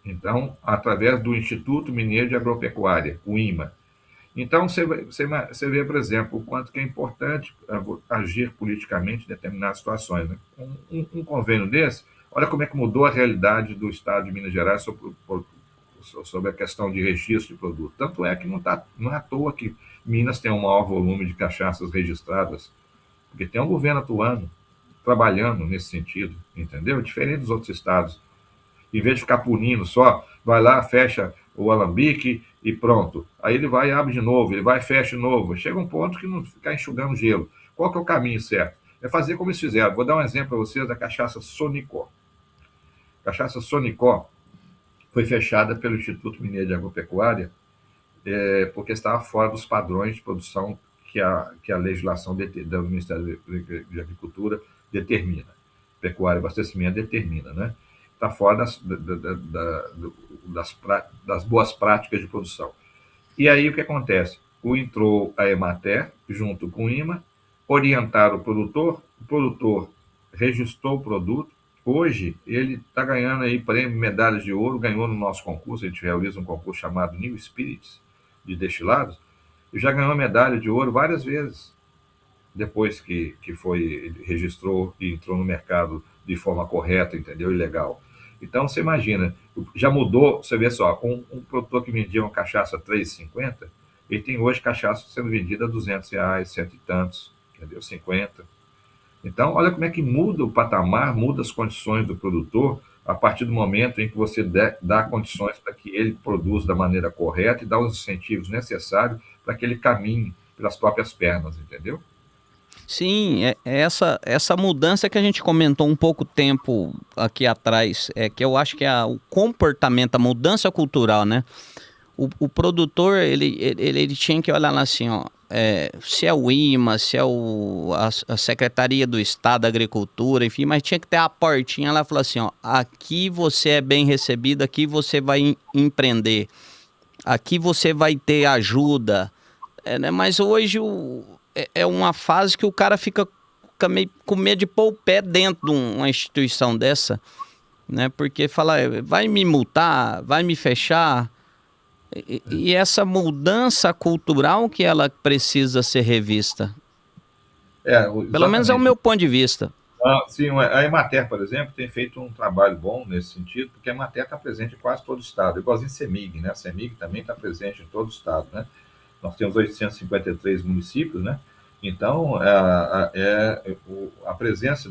Então, através do Instituto Mineiro de Agropecuária, o IMA. Então, você vê, por exemplo, o quanto que é importante agir politicamente em determinadas situações. Né? Um convênio desse, olha como é que mudou a realidade do Estado de Minas Gerais sobre a questão de registro de produto. Tanto é que não é à toa que Minas tem o maior volume de cachaças registradas, porque tem um governo atuando, trabalhando nesse sentido, entendeu? Diferente dos outros estados. Em vez de ficar punindo só, vai lá, fecha o alambique e pronto. Aí ele vai e abre de novo, ele vai e fecha de novo. Chega um ponto que não ficar enxugando gelo. Qual que é o caminho certo? É fazer como eles fizeram. Vou dar um exemplo para vocês da cachaça Sonicó. A cachaça Sonicó foi fechada pelo Instituto Mineiro de Agropecuária porque estava fora dos padrões de produção que a legislação do Ministério de Agricultura determina. Pecuária e abastecimento determina, né? Está fora das boas práticas de produção. E aí o que acontece? Entrou a Emater, junto com o IMA, orientaram o produtor registrou o produto. Hoje ele está ganhando aí prêmio, medalhas de ouro, ganhou no nosso concurso, a gente realiza um concurso chamado New Spirits, de destilados, e já ganhou medalha de ouro várias vezes, depois que registrou e entrou no mercado de forma correta, entendeu? E legal. Então, você imagina, já mudou, você vê só, um produtor que vendia uma cachaça a R$3,50, ele tem hoje cachaça sendo vendida a R$200, cento e tantos, entendeu? 50. Então, olha como é que muda o patamar, muda as condições do produtor a partir do momento em que você dá condições para que ele produza da maneira correta e dá os incentivos necessários para que ele caminhe pelas próprias pernas, entendeu? Sim, essa mudança que a gente comentou um pouco tempo aqui atrás, que eu acho que é o comportamento, a mudança cultural, né? O produtor, ele tinha que olhar lá assim, ó, se é o IMA, se é a Secretaria do Estado da Agricultura, enfim, mas tinha que ter a portinha lá e falar assim, ó, aqui você é bem recebido, aqui você vai empreender, aqui você vai ter ajuda, né? Mas hoje é uma fase que o cara fica meio com medo de pôr o pé dentro de uma instituição dessa, né? Porque fala, vai me multar, vai me fechar. E essa mudança cultural que ela precisa ser revista. Pelo menos é o meu ponto de vista. Sim, a Emater, por exemplo, tem feito um trabalho bom nesse sentido, porque a Emater está presente em quase todo o estado, igualzinho a CEMIG, né? A CEMIG também está presente em todo o estado, né? Nós temos 853 municípios, né? Então, a presença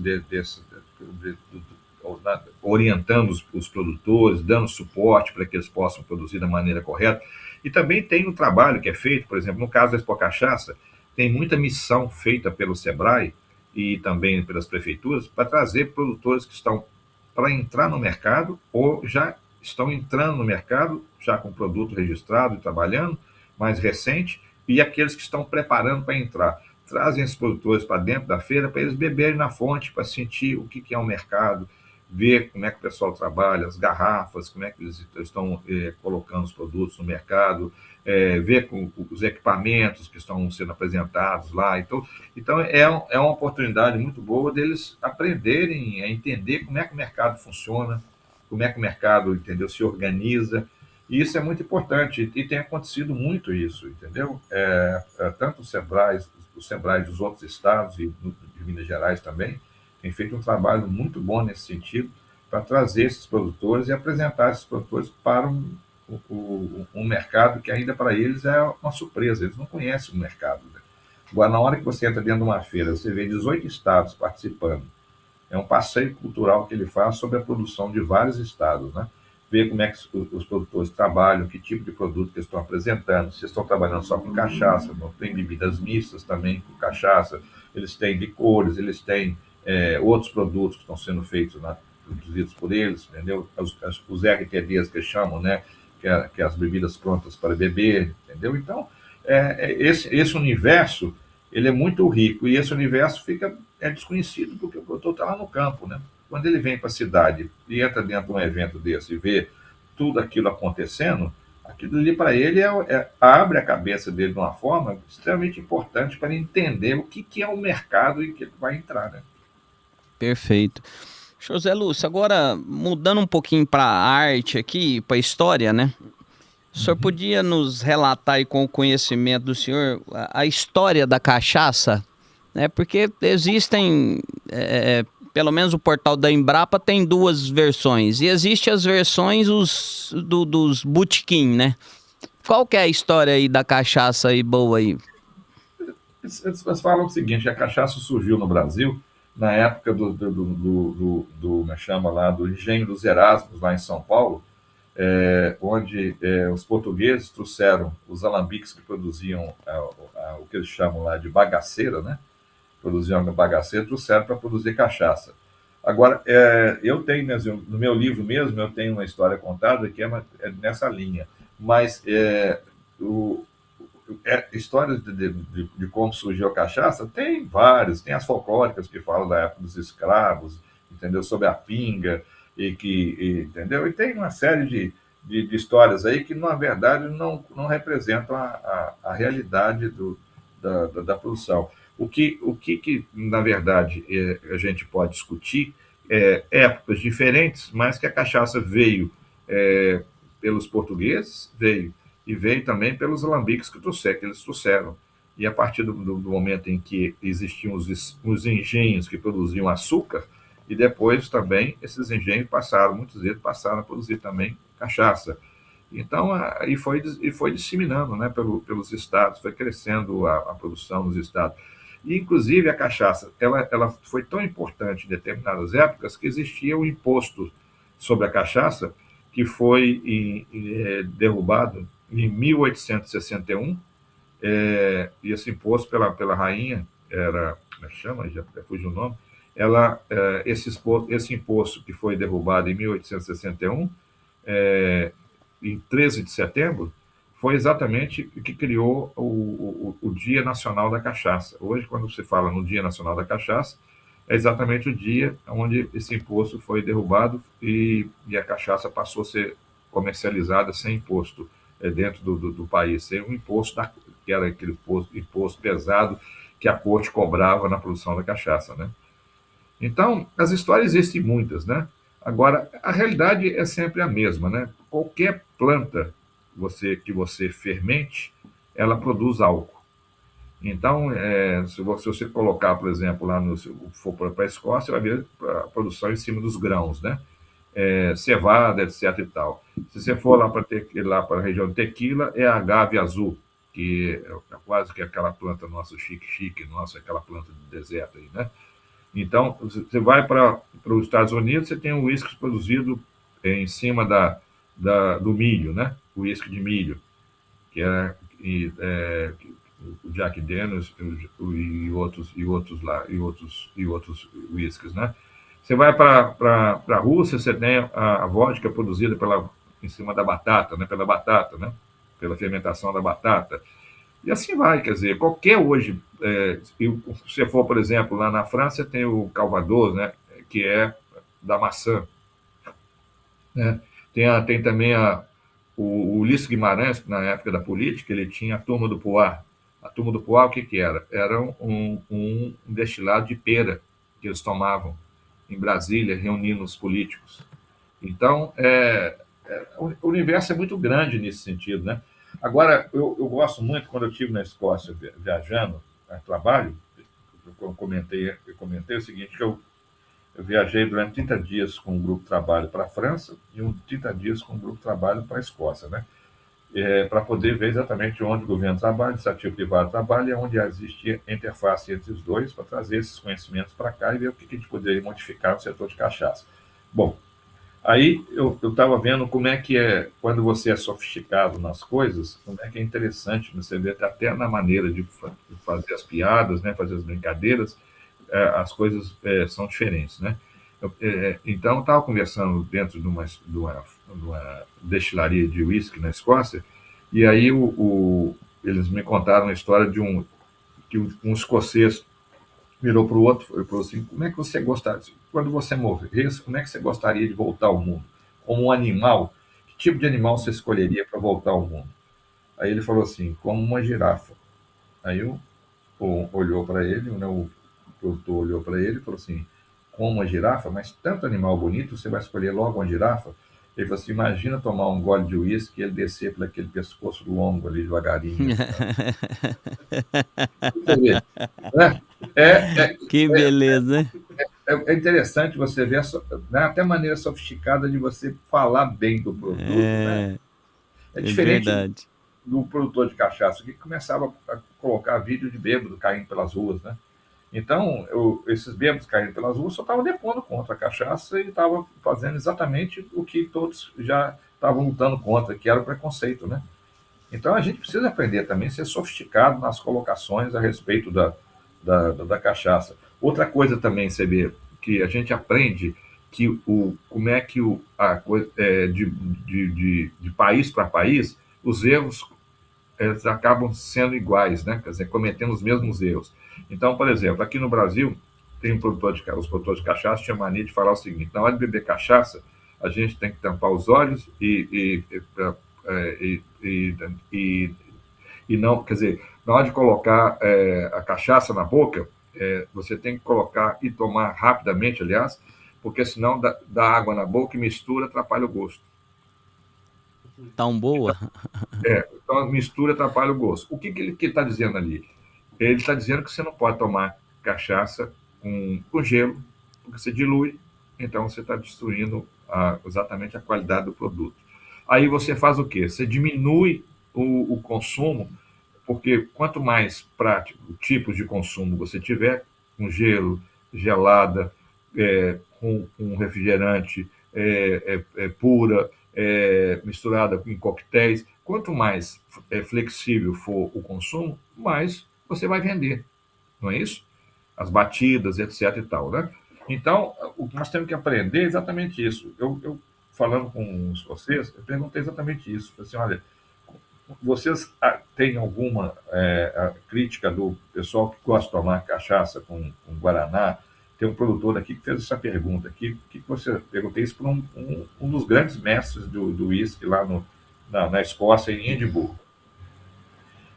orientando os produtores, dando suporte para que eles possam produzir da maneira correta. E também tem um trabalho que é feito, por exemplo, no caso da Expo Cachaça, tem muita missão feita pelo SEBRAE e também pelas prefeituras para trazer produtores que estão para entrar no mercado ou já estão entrando no mercado, já com produto registrado e trabalhando, mais recente, e aqueles que estão preparando para entrar. Trazem esses produtores para dentro da feira para eles beberem na fonte, para sentir o que é o mercado, ver como é que o pessoal trabalha, as garrafas, como é que eles estão colocando os produtos no mercado, ver com os equipamentos que estão sendo apresentados lá. Então é uma oportunidade muito boa deles aprenderem a entender como é que o mercado funciona, como é que o mercado, entendeu, se organiza. E isso é muito importante, e tem acontecido muito isso, entendeu? Tanto os SEBRAE dos outros estados e de Minas Gerais também, tem feito um trabalho muito bom nesse sentido, para trazer esses produtores e apresentar esses produtores para um mercado que ainda para eles é uma surpresa, eles não conhecem o mercado, né? Agora, na hora que você entra dentro de uma feira, você vê 18 estados participando, é um passeio cultural que ele faz sobre a produção de vários estados, né? Ver como é que os produtores trabalham, que tipo de produto que eles estão apresentando, se estão trabalhando só com cachaça, não tem bebidas mistas também com cachaça, eles têm licores, eles têm outros produtos que estão sendo feitos, produzidos por eles, entendeu? Os RTDs que eles chamam, né? Que é as bebidas prontas para beber, entendeu? Então, esse universo, ele é muito rico, e esse universo fica desconhecido porque o produtor está lá no campo, né? Quando ele vem para a cidade e entra dentro de um evento desse e vê tudo aquilo acontecendo, aquilo ali para ele abre a cabeça dele de uma forma extremamente importante para ele entender o que é o mercado em que ele vai entrar, né? Perfeito. José Lúcio, agora mudando um pouquinho para a arte aqui, para a história, né? O senhor podia nos relatar aí com o conhecimento do senhor a história da cachaça, né? Porque existem, pelo menos o portal da Embrapa tem duas versões, e existem as versões dos botequim, né? Qual que é a história aí da cachaça aí boa aí? Eles falam o seguinte, a cachaça surgiu no Brasil na época do Engenho dos Erasmos, lá em São Paulo, onde os portugueses trouxeram os alambiques que produziam o que eles chamam lá de bagaceira, né? Produziam bagaceira, trouxeram para produzir cachaça. Agora, eu tenho, no meu livro mesmo, eu tenho uma história contada que é nessa linha, mas histórias de como surgiu a cachaça, tem várias, tem as folclóricas que falam da época dos escravos, entendeu? Sobre a pinga, entendeu? E tem uma série de histórias aí que, na verdade, não representam a realidade da produção. O que, na verdade, a gente pode discutir épocas diferentes, mas que a cachaça veio pelos portugueses, e veio também pelos alambiques que eles trouxeram. E a partir do momento em que existiam os engenhos que produziam açúcar, E depois também esses engenhos muitos deles passaram a produzir também cachaça. Então, e foi disseminando, né, pelos estados, foi crescendo a produção nos estados. E, inclusive, a cachaça, ela foi tão importante em determinadas épocas que existia um imposto sobre a cachaça que foi derrubado em 1861, e esse imposto pela rainha, como é que chama? Já fugiu o nome. Esse imposto que foi derrubado em 1861, em 13 de setembro, foi exatamente o que criou o Dia Nacional da Cachaça. Hoje, quando se fala no Dia Nacional da Cachaça, é exatamente o dia onde esse imposto foi derrubado e a cachaça passou a ser comercializada sem imposto dentro do país, sem um imposto que era aquele imposto pesado que a corte cobrava na produção da cachaça, né? Então, as histórias existem muitas, né? Agora, a realidade é sempre a mesma, né? Qualquer planta que você fermente, ela produz álcool. Então, se você colocar, por exemplo, for para a Escócia, vai ver a produção em cima dos grãos, né? Cevada, etc. e tal. Se você for lá para a região de Tequila, é a agave azul, que é quase que aquela planta nossa chique, nossa, aquela planta de deserto aí, né? Então, você vai para os Estados Unidos, você tem um uísque produzido em cima do milho, né? O uísque de milho, que é o Jack Daniels e outros uísques, né? Você vai para a Rússia, você tem a vodka produzida em cima da batata, né? Pela batata, né? Pela fermentação da batata. E assim vai, quer dizer, qualquer hoje, se você for, por exemplo, lá na França, tem o Calvados, né? Que é da maçã, né? Tem também o Ulisses Guimarães, na época da política, ele tinha a turma do Poá. A turma do Poá, o que era? Era um destilado de pera que eles tomavam em Brasília, reunindo os políticos. Então, o universo é muito grande nesse sentido, né? Agora, eu gosto muito, quando eu estive na Escócia viajando a trabalho, eu comentei o seguinte, que eu viajei durante 30 dias com um grupo de trabalho para a França e 30 dias com um grupo de trabalho para a Escócia, né? Para poder ver exatamente onde o governo trabalha, a iniciativa privada trabalha e onde existe interface entre os dois para trazer esses conhecimentos para cá e ver o que a gente poderia modificar no setor de cachaça. Bom, aí eu estava vendo como é que quando você é sofisticado nas coisas, como é que é interessante você ver até na maneira de fazer as piadas, né, fazer as brincadeiras, as coisas são diferentes, né? Então, eu estava conversando dentro de uma destilaria de uísque na Escócia, e aí eles me contaram a história que um escocês virou para o outro e falou assim, como é que você gostaria, quando você morresse, como é que você gostaria de voltar ao mundo? Como um animal? Que tipo de animal você escolheria para voltar ao mundo? Aí ele falou assim, como uma girafa. Aí olhou para ele, né, o produtor olhou para ele e falou assim, como uma girafa? Mas tanto animal bonito, você vai escolher logo uma girafa? Ele falou assim, imagina tomar um gole de uísque e ele descer por aquele pescoço longo ali devagarinho. Você vê, né? Que beleza, né? É interessante você ver né, até a maneira sofisticada de você falar bem do produto. Né? É diferente do produtor de cachaça, que começava a colocar vídeo de bêbado caindo pelas ruas. Né? Então, esses bêbados caindo pelas ruas só estavam depondo contra a cachaça e estavam fazendo exatamente o que todos já estavam lutando contra, que era o preconceito. Né? Então, a gente precisa aprender também a ser sofisticado nas colocações a respeito da cachaça. Outra coisa também, você vê, que a gente aprende que como é que de país para país, os erros eles acabam sendo iguais, né? Quer dizer, cometendo os mesmos erros. Então, por exemplo, aqui no Brasil, tem os produtores de cachaça tinham mania de falar o seguinte, na hora de beber cachaça, a gente tem que tampar os olhos e não, quer dizer, na hora de colocar a cachaça na boca, você tem que colocar e tomar rapidamente, aliás, porque senão dá água na boca e mistura, atrapalha o gosto. Tão boa? Então mistura, atrapalha o gosto. O que ele está dizendo ali? Ele está dizendo que você não pode tomar cachaça com gelo, porque você dilui, então você está destruindo exatamente a qualidade do produto. Aí você faz o quê? Você diminui o consumo, porque quanto mais prático, tipos de consumo você tiver, com gelo, gelada, com refrigerante, pura, misturada em coquetéis, quanto mais flexível for o consumo, mais você vai vender, não é isso? As batidas, etc. e tal, né? Então, o que nós temos que aprender é exatamente isso. Eu falando com os escoceses, eu perguntei exatamente isso. Assim, olha, vocês têm alguma crítica do pessoal que gosta de tomar cachaça com guaraná? Tem um produtor aqui que fez essa pergunta aqui. Que você perguntei isso para um dos grandes mestres do whisky lá na Escócia, em Edimburgo.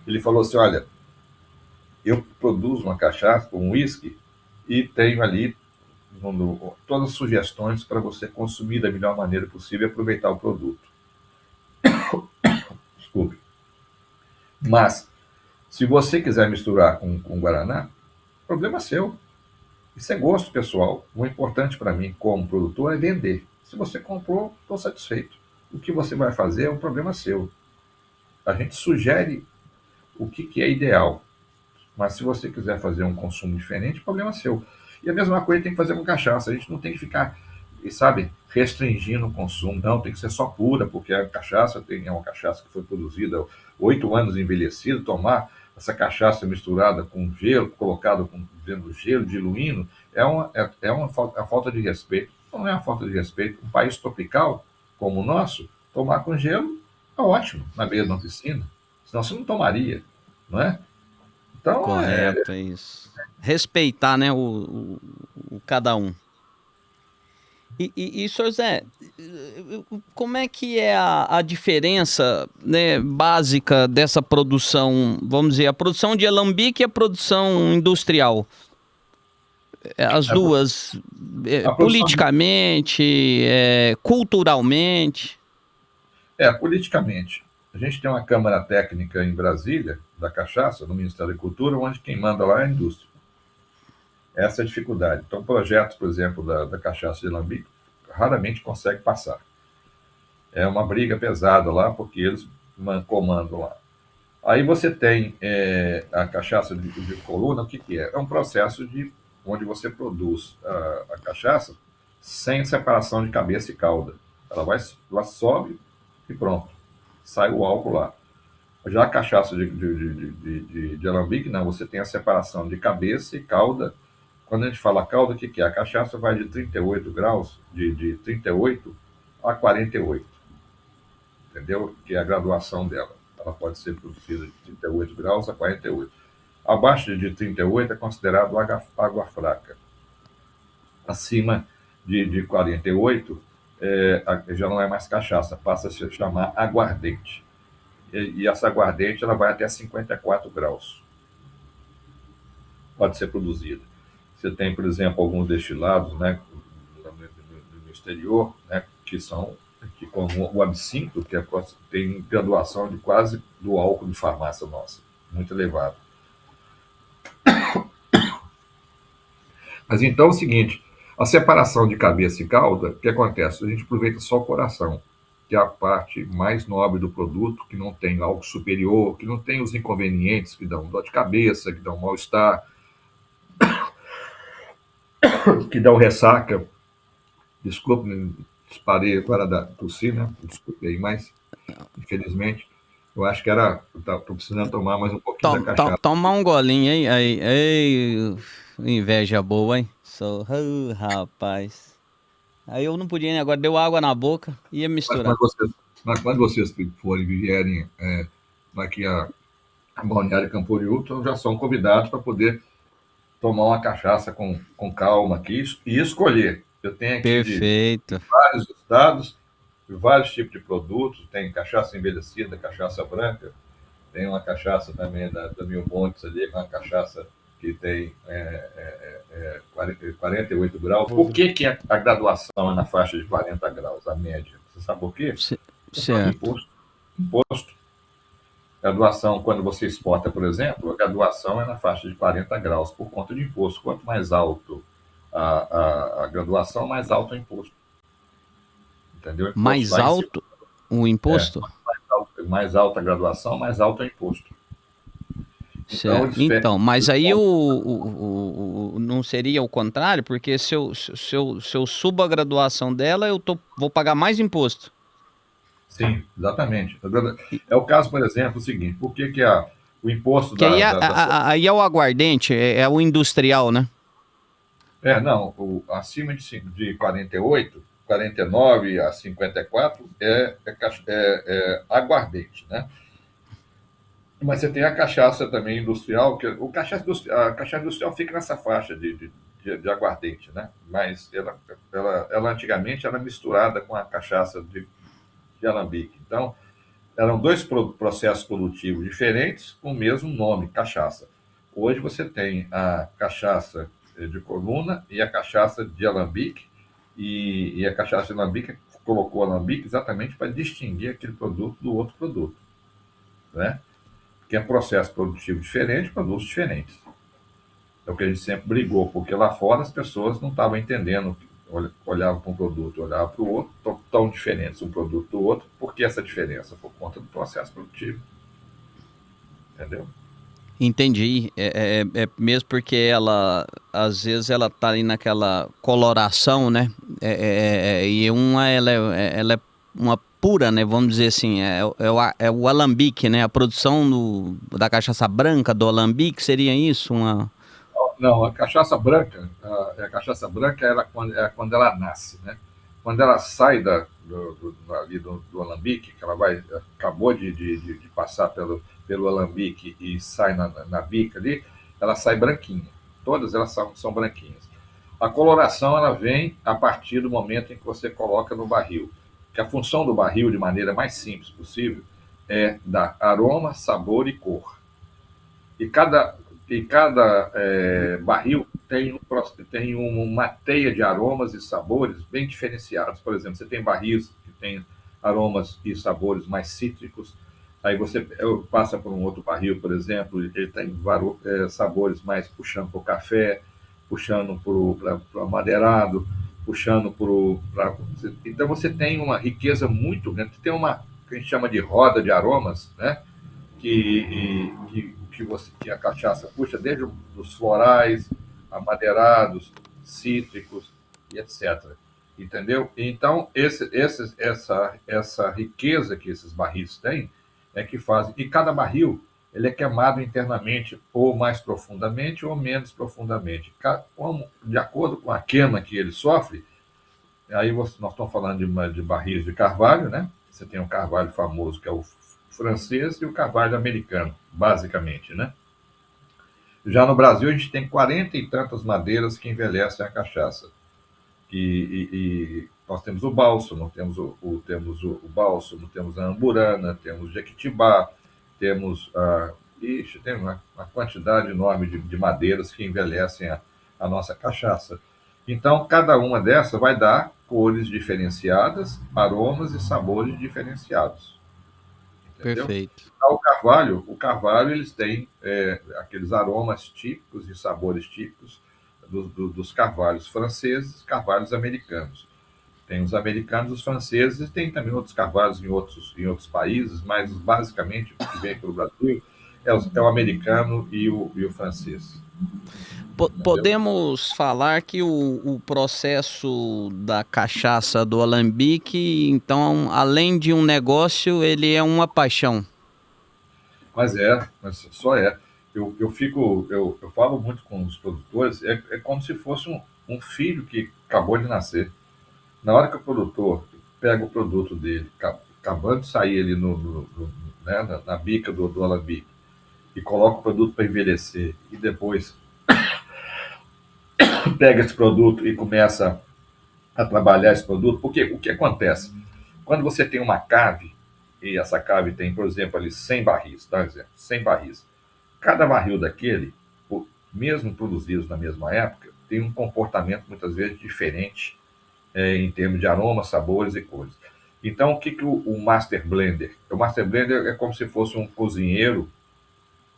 Ele falou assim: olha, eu produzo uma cachaça com whisky e tenho ali todas as sugestões para você consumir da melhor maneira possível e aproveitar o produto. Desculpe. Mas, se você quiser misturar com guaraná, problema seu. Isso é gosto pessoal. O importante para mim, como produtor, é vender. Se você comprou, estou satisfeito. O que você vai fazer é um problema seu. A gente sugere o que é ideal. Mas se você quiser fazer um consumo diferente, problema seu. E a mesma coisa tem que fazer com cachaça. A gente não tem que ficar, sabe, restringindo o consumo. Não, tem que ser só pura, porque a cachaça é uma cachaça que foi produzida 8 anos envelhecida. Tomar essa cachaça misturada com gelo, colocada dentro do gelo, diluindo, é uma falta de respeito. Não é uma falta de respeito. Um país tropical como o nosso, tomar com gelo é ótimo, na beira de uma piscina. Senão você não tomaria, não é? Então, correto, é isso. Respeitar, né, o cada um. E senhor Zé, como é que é a diferença, né, básica dessa produção, vamos dizer, a produção de alambique e a produção industrial? As duas, politicamente, culturalmente? Politicamente. A gente tem uma Câmara Técnica em Brasília, da cachaça, no Ministério da Cultura, onde quem manda lá é a indústria. Essa é a dificuldade. Então, projetos, por exemplo, da cachaça de alambique, raramente consegue passar. É uma briga pesada lá, porque eles comandam lá. Aí você tem a cachaça de coluna, o que é? É um processo onde você produz a cachaça sem separação de cabeça e cauda. Ela sobe e pronto. Sai o álcool lá. Já a cachaça de alambique, não, você tem a separação de cabeça e cauda. Quando a gente fala cauda, o que é? A cachaça vai de 38 graus, de 38 a 48, entendeu? Que é a graduação dela. Ela pode ser produzida de 38 graus a 48. Abaixo de 38 é considerado água fraca. Acima de 48 já não é mais cachaça, passa a se chamar aguardente. E essa aguardente ela vai até 54 graus. Pode ser produzida. Você tem, por exemplo, alguns destilados, né, no exterior, né, que como o absinto, que tem graduação de quase do álcool de farmácia nossa, muito elevado. Mas então é o seguinte, a separação de cabeça e cauda, o que acontece? A gente aproveita só o coração, que é a parte mais nobre do produto, que não tem algo superior, que não tem os inconvenientes que dão dor de cabeça, que dão mal-estar, que dão ressaca. Desculpe, disparei agora da tossir, né? Desculpe aí, mas infelizmente eu acho que estou precisando tomar mais um pouquinho da cachaça. Tomar um golinho aí, inveja boa, hein? Rapaz. Aí eu não podia, né? Agora deu água na boca, ia misturar. Mas quando vocês vierem aqui a Balneário Camboriú, então já são convidados para poder tomar uma cachaça com calma aqui e escolher. Eu tenho aqui perfeito, de vários estados, de vários tipos de produtos. Tem cachaça envelhecida, cachaça branca. Tem uma cachaça também da Mil Montes ali, uma cachaça que tem 48 graus. Por que a graduação é na faixa de 40 graus, a média? Você sabe por quê? Certo. Imposto. Graduação, quando você exporta, por exemplo, a graduação é na faixa de 40 graus por conta de imposto. Quanto mais alto a graduação, mais alto o imposto. Entendeu? Mais alto o imposto? Mais alta a graduação, mais alto o imposto. Então, mas aí não seria o contrário? Porque se eu subo a graduação dela, vou pagar mais imposto. Sim, exatamente. É o caso, por exemplo, o seguinte, por que o imposto que aí é o aguardente, é o industrial, né? Não, acima de 48, 49 a 54 é aguardente, né? Mas você tem a cachaça também industrial, que a cachaça industrial fica nessa faixa de aguardente, né? Mas ela antigamente era misturada com a cachaça de alambique. Então, eram dois processos produtivos diferentes com o mesmo nome, cachaça. Hoje você tem a cachaça de coluna e a cachaça de alambique, e a cachaça de alambique colocou alambique exatamente para distinguir aquele produto do outro produto, né? Que é processo produtivo diferente, produtos diferentes. É o que a gente sempre brigou, porque lá fora as pessoas não estavam entendendo, olhavam para um produto, olhavam para o outro, tão diferentes um produto do outro. Por que essa diferença? Por conta do processo produtivo. Entendeu? Entendi. É mesmo porque ela, às vezes, ela tá ali naquela coloração, né? E ela é uma pura, né? Vamos dizer assim, é o alambique, né? A produção da cachaça branca do alambique seria isso? Não, a cachaça branca é quando ela nasce, né? Quando ela sai do alambique, que ela acabou de passar pelo alambique e sai na bica ali, ela sai branquinha. Todas elas são branquinhas. A coloração ela vem a partir do momento em que você coloca no barril. Que a função do barril, de maneira mais simples possível, é dar aroma, sabor e cor. E cada barril tem uma teia de aromas e sabores bem diferenciados. Por exemplo, você tem barris que tem aromas e sabores mais cítricos, aí você passa por um outro barril, por exemplo, ele tem sabores mais puxando para o café, puxando para o amadeirado, puxando para... Então você tem uma riqueza muito grande, tem uma que a gente chama de roda de aromas, né? Que a cachaça puxa desde os florais, amadeirados, cítricos e etc. Entendeu? Então, essa riqueza que esses barris têm é que fazem. E cada barril ele é queimado internamente ou mais profundamente ou menos profundamente. De acordo com a queima que ele sofre, aí nós estamos falando de barris de carvalho, né? Você tem um carvalho famoso que é o francês e o carvalho americano, basicamente, né? Já no Brasil, a gente tem 40 e tantas madeiras que envelhecem a cachaça. E nós temos o bálsamo, temos o bálsamo, temos a amburana, temos o jequitibá, temos tem uma quantidade enorme de madeiras que envelhecem a nossa cachaça. Então, cada uma dessas vai dar cores diferenciadas, aromas e sabores diferenciados. Entendeu? Perfeito. O carvalho eles têm aqueles aromas típicos e sabores típicos dos carvalhos franceses e carvalhos americanos. Tem os americanos, os franceses, e tem também outros carvalhos em outros países, mas basicamente o que vem para o Brasil é o americano e o francês. Podemos falar que o processo da cachaça do alambique, então, além de um negócio, ele é uma paixão. Mas só é. Eu falo muito com os produtores, é como se fosse um filho que acabou de nascer. Na hora que o produtor pega o produto dele, acabando de sair ali né, na bica do alambique, e coloca o produto para envelhecer, e depois pega esse produto e começa a trabalhar esse produto, porque o que acontece? Quando você tem uma cave, e essa cave tem, por exemplo, ali 100 barris, tá? 100 barris. Cada barril daquele, mesmo produzidos na mesma época, tem um comportamento muitas vezes diferente em termos de aromas, sabores e cores. Então, o que o Master Blender? O Master Blender é como se fosse um cozinheiro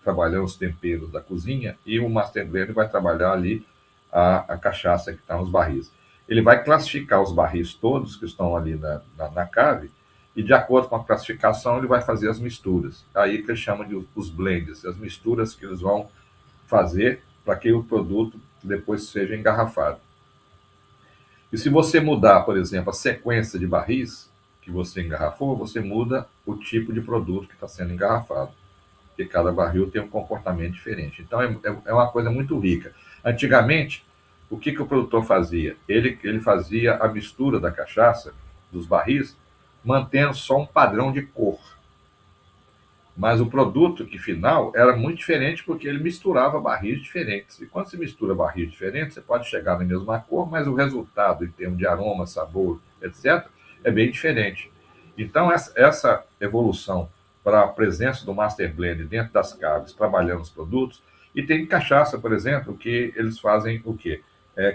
trabalhando os temperos da cozinha, e o Master Blender vai trabalhar ali a cachaça que está nos barris. Ele vai classificar os barris todos que estão ali na cave, e de acordo com a classificação ele vai fazer as misturas. Aí que ele chama de os blends, as misturas que eles vão fazer para que o produto depois seja engarrafado. E se você mudar, por exemplo, a sequência de barris que você engarrafou, você muda o tipo de produto que está sendo engarrafado, porque cada barril tem um comportamento diferente. Então é uma coisa muito rica. Antigamente, o que o produtor fazia? Ele fazia a mistura da cachaça, dos barris, mantendo só um padrão de cor. Mas o produto que final era muito diferente porque ele misturava barris diferentes. E quando se mistura barris diferentes, você pode chegar na mesma cor, mas o resultado em termos de aroma, sabor, etc., é bem diferente. Então, essa evolução para a presença do Master Blend dentro das caves, trabalhando os produtos, e tem cachaça, por exemplo, que eles fazem o quê?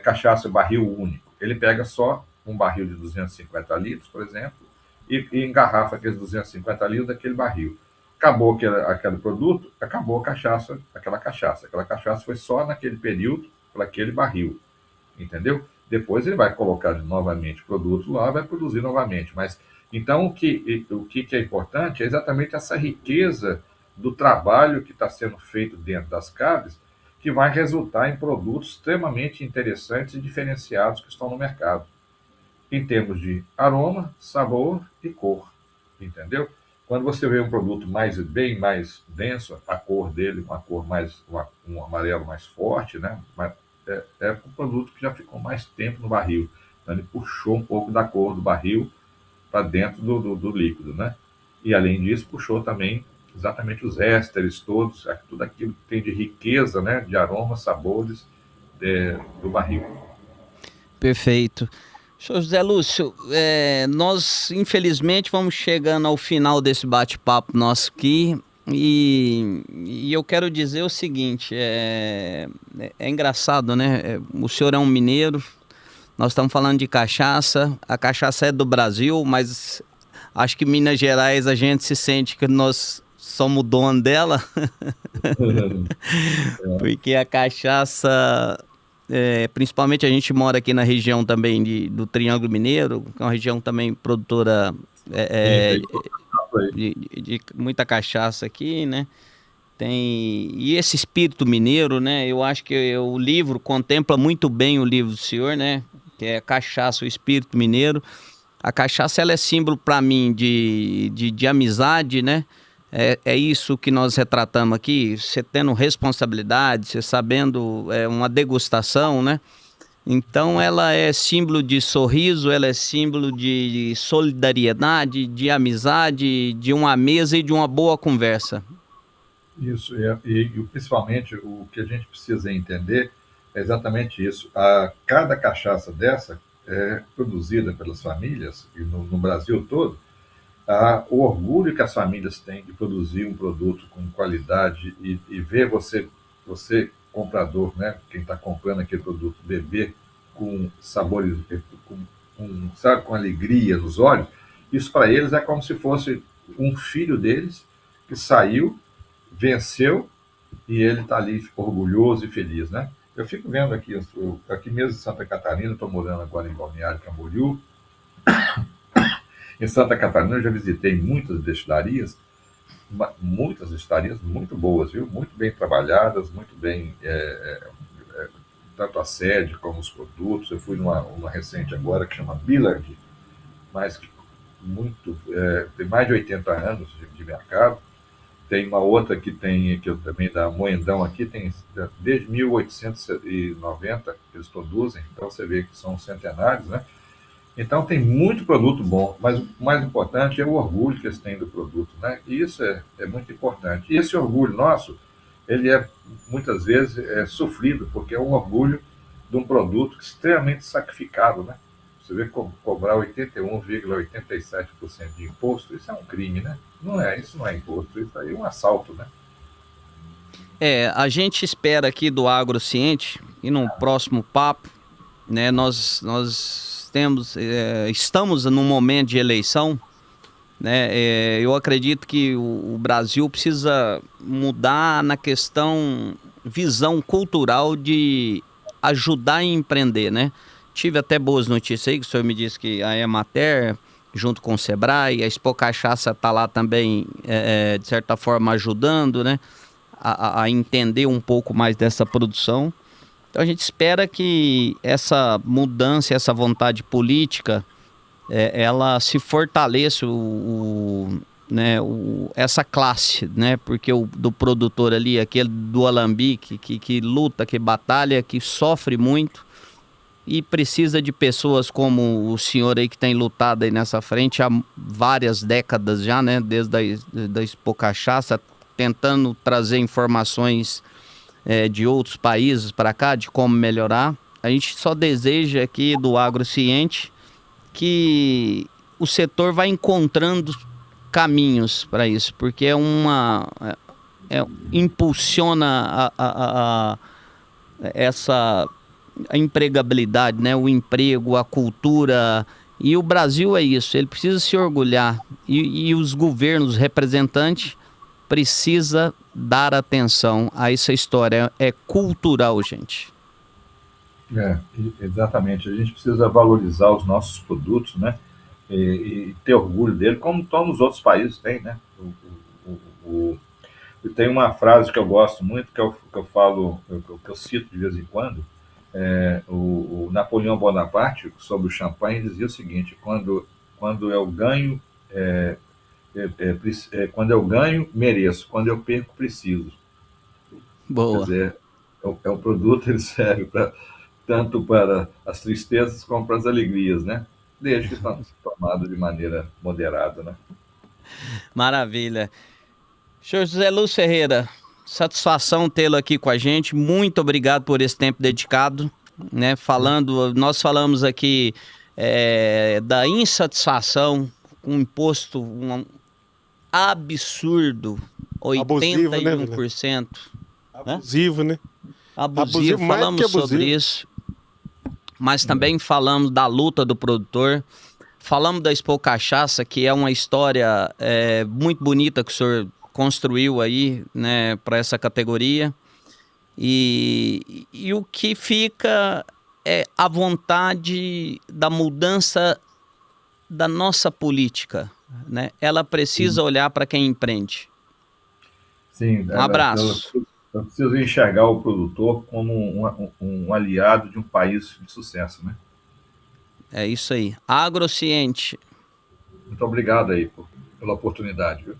Cachaça barril único. Ele pega só um barril de 250 litros, por exemplo, e engarrafa aqueles 250 litros daquele barril. Acabou aquele produto, acabou a cachaça, aquela cachaça. Aquela cachaça foi só naquele período, para aquele barril, entendeu? Depois ele vai colocar novamente o produto lá, vai produzir novamente. Mas, então, o que é importante é exatamente essa riqueza do trabalho que está sendo feito dentro das caves, que vai resultar em produtos extremamente interessantes e diferenciados que estão no mercado, em termos de aroma, sabor e cor, entendeu? Quando você vê um produto bem mais denso, a cor dele, uma cor um amarelo mais forte, né? É um produto que já ficou mais tempo no barril. Então ele puxou um pouco da cor do barril para dentro do líquido, né? E além disso, puxou também exatamente os ésteres todos, tudo aquilo que tem de riqueza, né? De aromas, sabores do barril. Perfeito. José Lúcio, nós infelizmente vamos chegando ao final desse bate-papo nosso aqui e eu quero dizer o seguinte, é engraçado, né? O senhor é um mineiro, nós estamos falando de cachaça, a cachaça é do Brasil, mas acho que Minas Gerais a gente se sente que nós somos dono dela, porque a cachaça... principalmente a gente mora aqui na região também do Triângulo Mineiro, que é uma região também produtora de muita cachaça aqui, né? E esse espírito mineiro, né? Eu acho que o livro contempla muito bem o livro do senhor, né? Que é Cachaça, o Espírito Mineiro. A cachaça, ela é símbolo para mim de amizade, né? É isso que nós retratamos aqui, você tendo responsabilidade, você sabendo uma degustação, né? Então ela é símbolo de sorriso, ela é símbolo de solidariedade, de amizade, de uma mesa e de uma boa conversa. Isso, e principalmente o que a gente precisa entender é exatamente isso. Cada cachaça dessa é produzida pelas famílias, e no Brasil todo, o orgulho que as famílias têm de produzir um produto com qualidade e ver você comprador, né, quem está comprando aquele produto, beber com sabores, sabe, com alegria nos olhos, isso para eles é como se fosse um filho deles que saiu, venceu e ele está ali orgulhoso e feliz, né? Eu fico vendo aqui mesmo em Santa Catarina, estou morando agora em Balneário Camboriú. Em Santa Catarina eu já visitei muitas destilarias muito boas, viu? Muito bem trabalhadas, muito bem, tanto a sede como os produtos. Eu fui uma recente agora que chama Billard, mas tem mais de 80 anos de mercado. Tem uma outra que eu também, da Moendão aqui, tem desde 1890 que eles produzem, então você vê que são centenários, né? Então tem muito produto bom, mas o mais importante é o orgulho que eles têm do produto, né? E isso é muito importante. E esse orgulho nosso, ele muitas vezes sofrido, porque é um orgulho de um produto extremamente sacrificado, né? Você vê cobrar 81,87% de imposto, isso é um crime, né? Isso não é imposto, isso aí é um assalto, né? A gente espera aqui do Agrociente, e no próximo papo, né, nós estamos num momento de eleição, né? Eu acredito que o Brasil precisa mudar na questão visão cultural de ajudar a empreender, né? Tive até boas notícias aí, que o senhor me disse que a Emater, junto com o Sebrae, a Expo Cachaça está lá também, de certa forma, ajudando, né? A entender um pouco mais dessa produção. Então a gente espera que essa mudança, essa vontade política, ela se fortaleça essa classe, né? Porque o do produtor ali, aquele do alambique, que luta, que batalha, que sofre muito e precisa de pessoas como o senhor aí que tem lutado aí nessa frente há várias décadas já, né? Desde a Expo Cachaça, tentando trazer informações de outros países para cá, de como melhorar. A gente só deseja aqui do Agrociente que o setor vai encontrando caminhos para isso, porque impulsiona a empregabilidade, né? O emprego, a cultura, e o Brasil é isso, ele precisa se orgulhar, e os governos representantes precisa dar atenção a essa história, é cultural, gente. Exatamente, a gente precisa valorizar os nossos produtos, né? E ter orgulho dele, como todos os outros países têm, né? Tem uma frase que eu gosto muito, que eu falo, que eu cito de vez em quando. O Napoleão Bonaparte, sobre o champanhe, dizia o seguinte: quando eu ganho, quando eu ganho, mereço; quando eu perco, preciso. Boa. Quer dizer, o produto, ele serve tanto para as tristezas como para as alegrias, né? Desde que está tomado de maneira moderada, né? Maravilha. Senhor José Lúcio Ferreira, satisfação tê-lo aqui com a gente. Muito obrigado por esse tempo dedicado, né? Nós falamos aqui da insatisfação com o imposto absurdo, 81%. Abusivo, né? Abusivo, falamos sobre isso, mas também falamos da luta do produtor, falamos da Expo Cachaça, que é uma história muito bonita que o senhor construiu aí, né, para essa categoria, e o que fica é a vontade da mudança da nossa política, né? Ela precisa olhar para quem empreende. Sim, um abraço. Eu preciso enxergar o produtor como um aliado de um país de sucesso, né? É isso aí. Agrociente. Muito obrigado aí pela oportunidade, viu?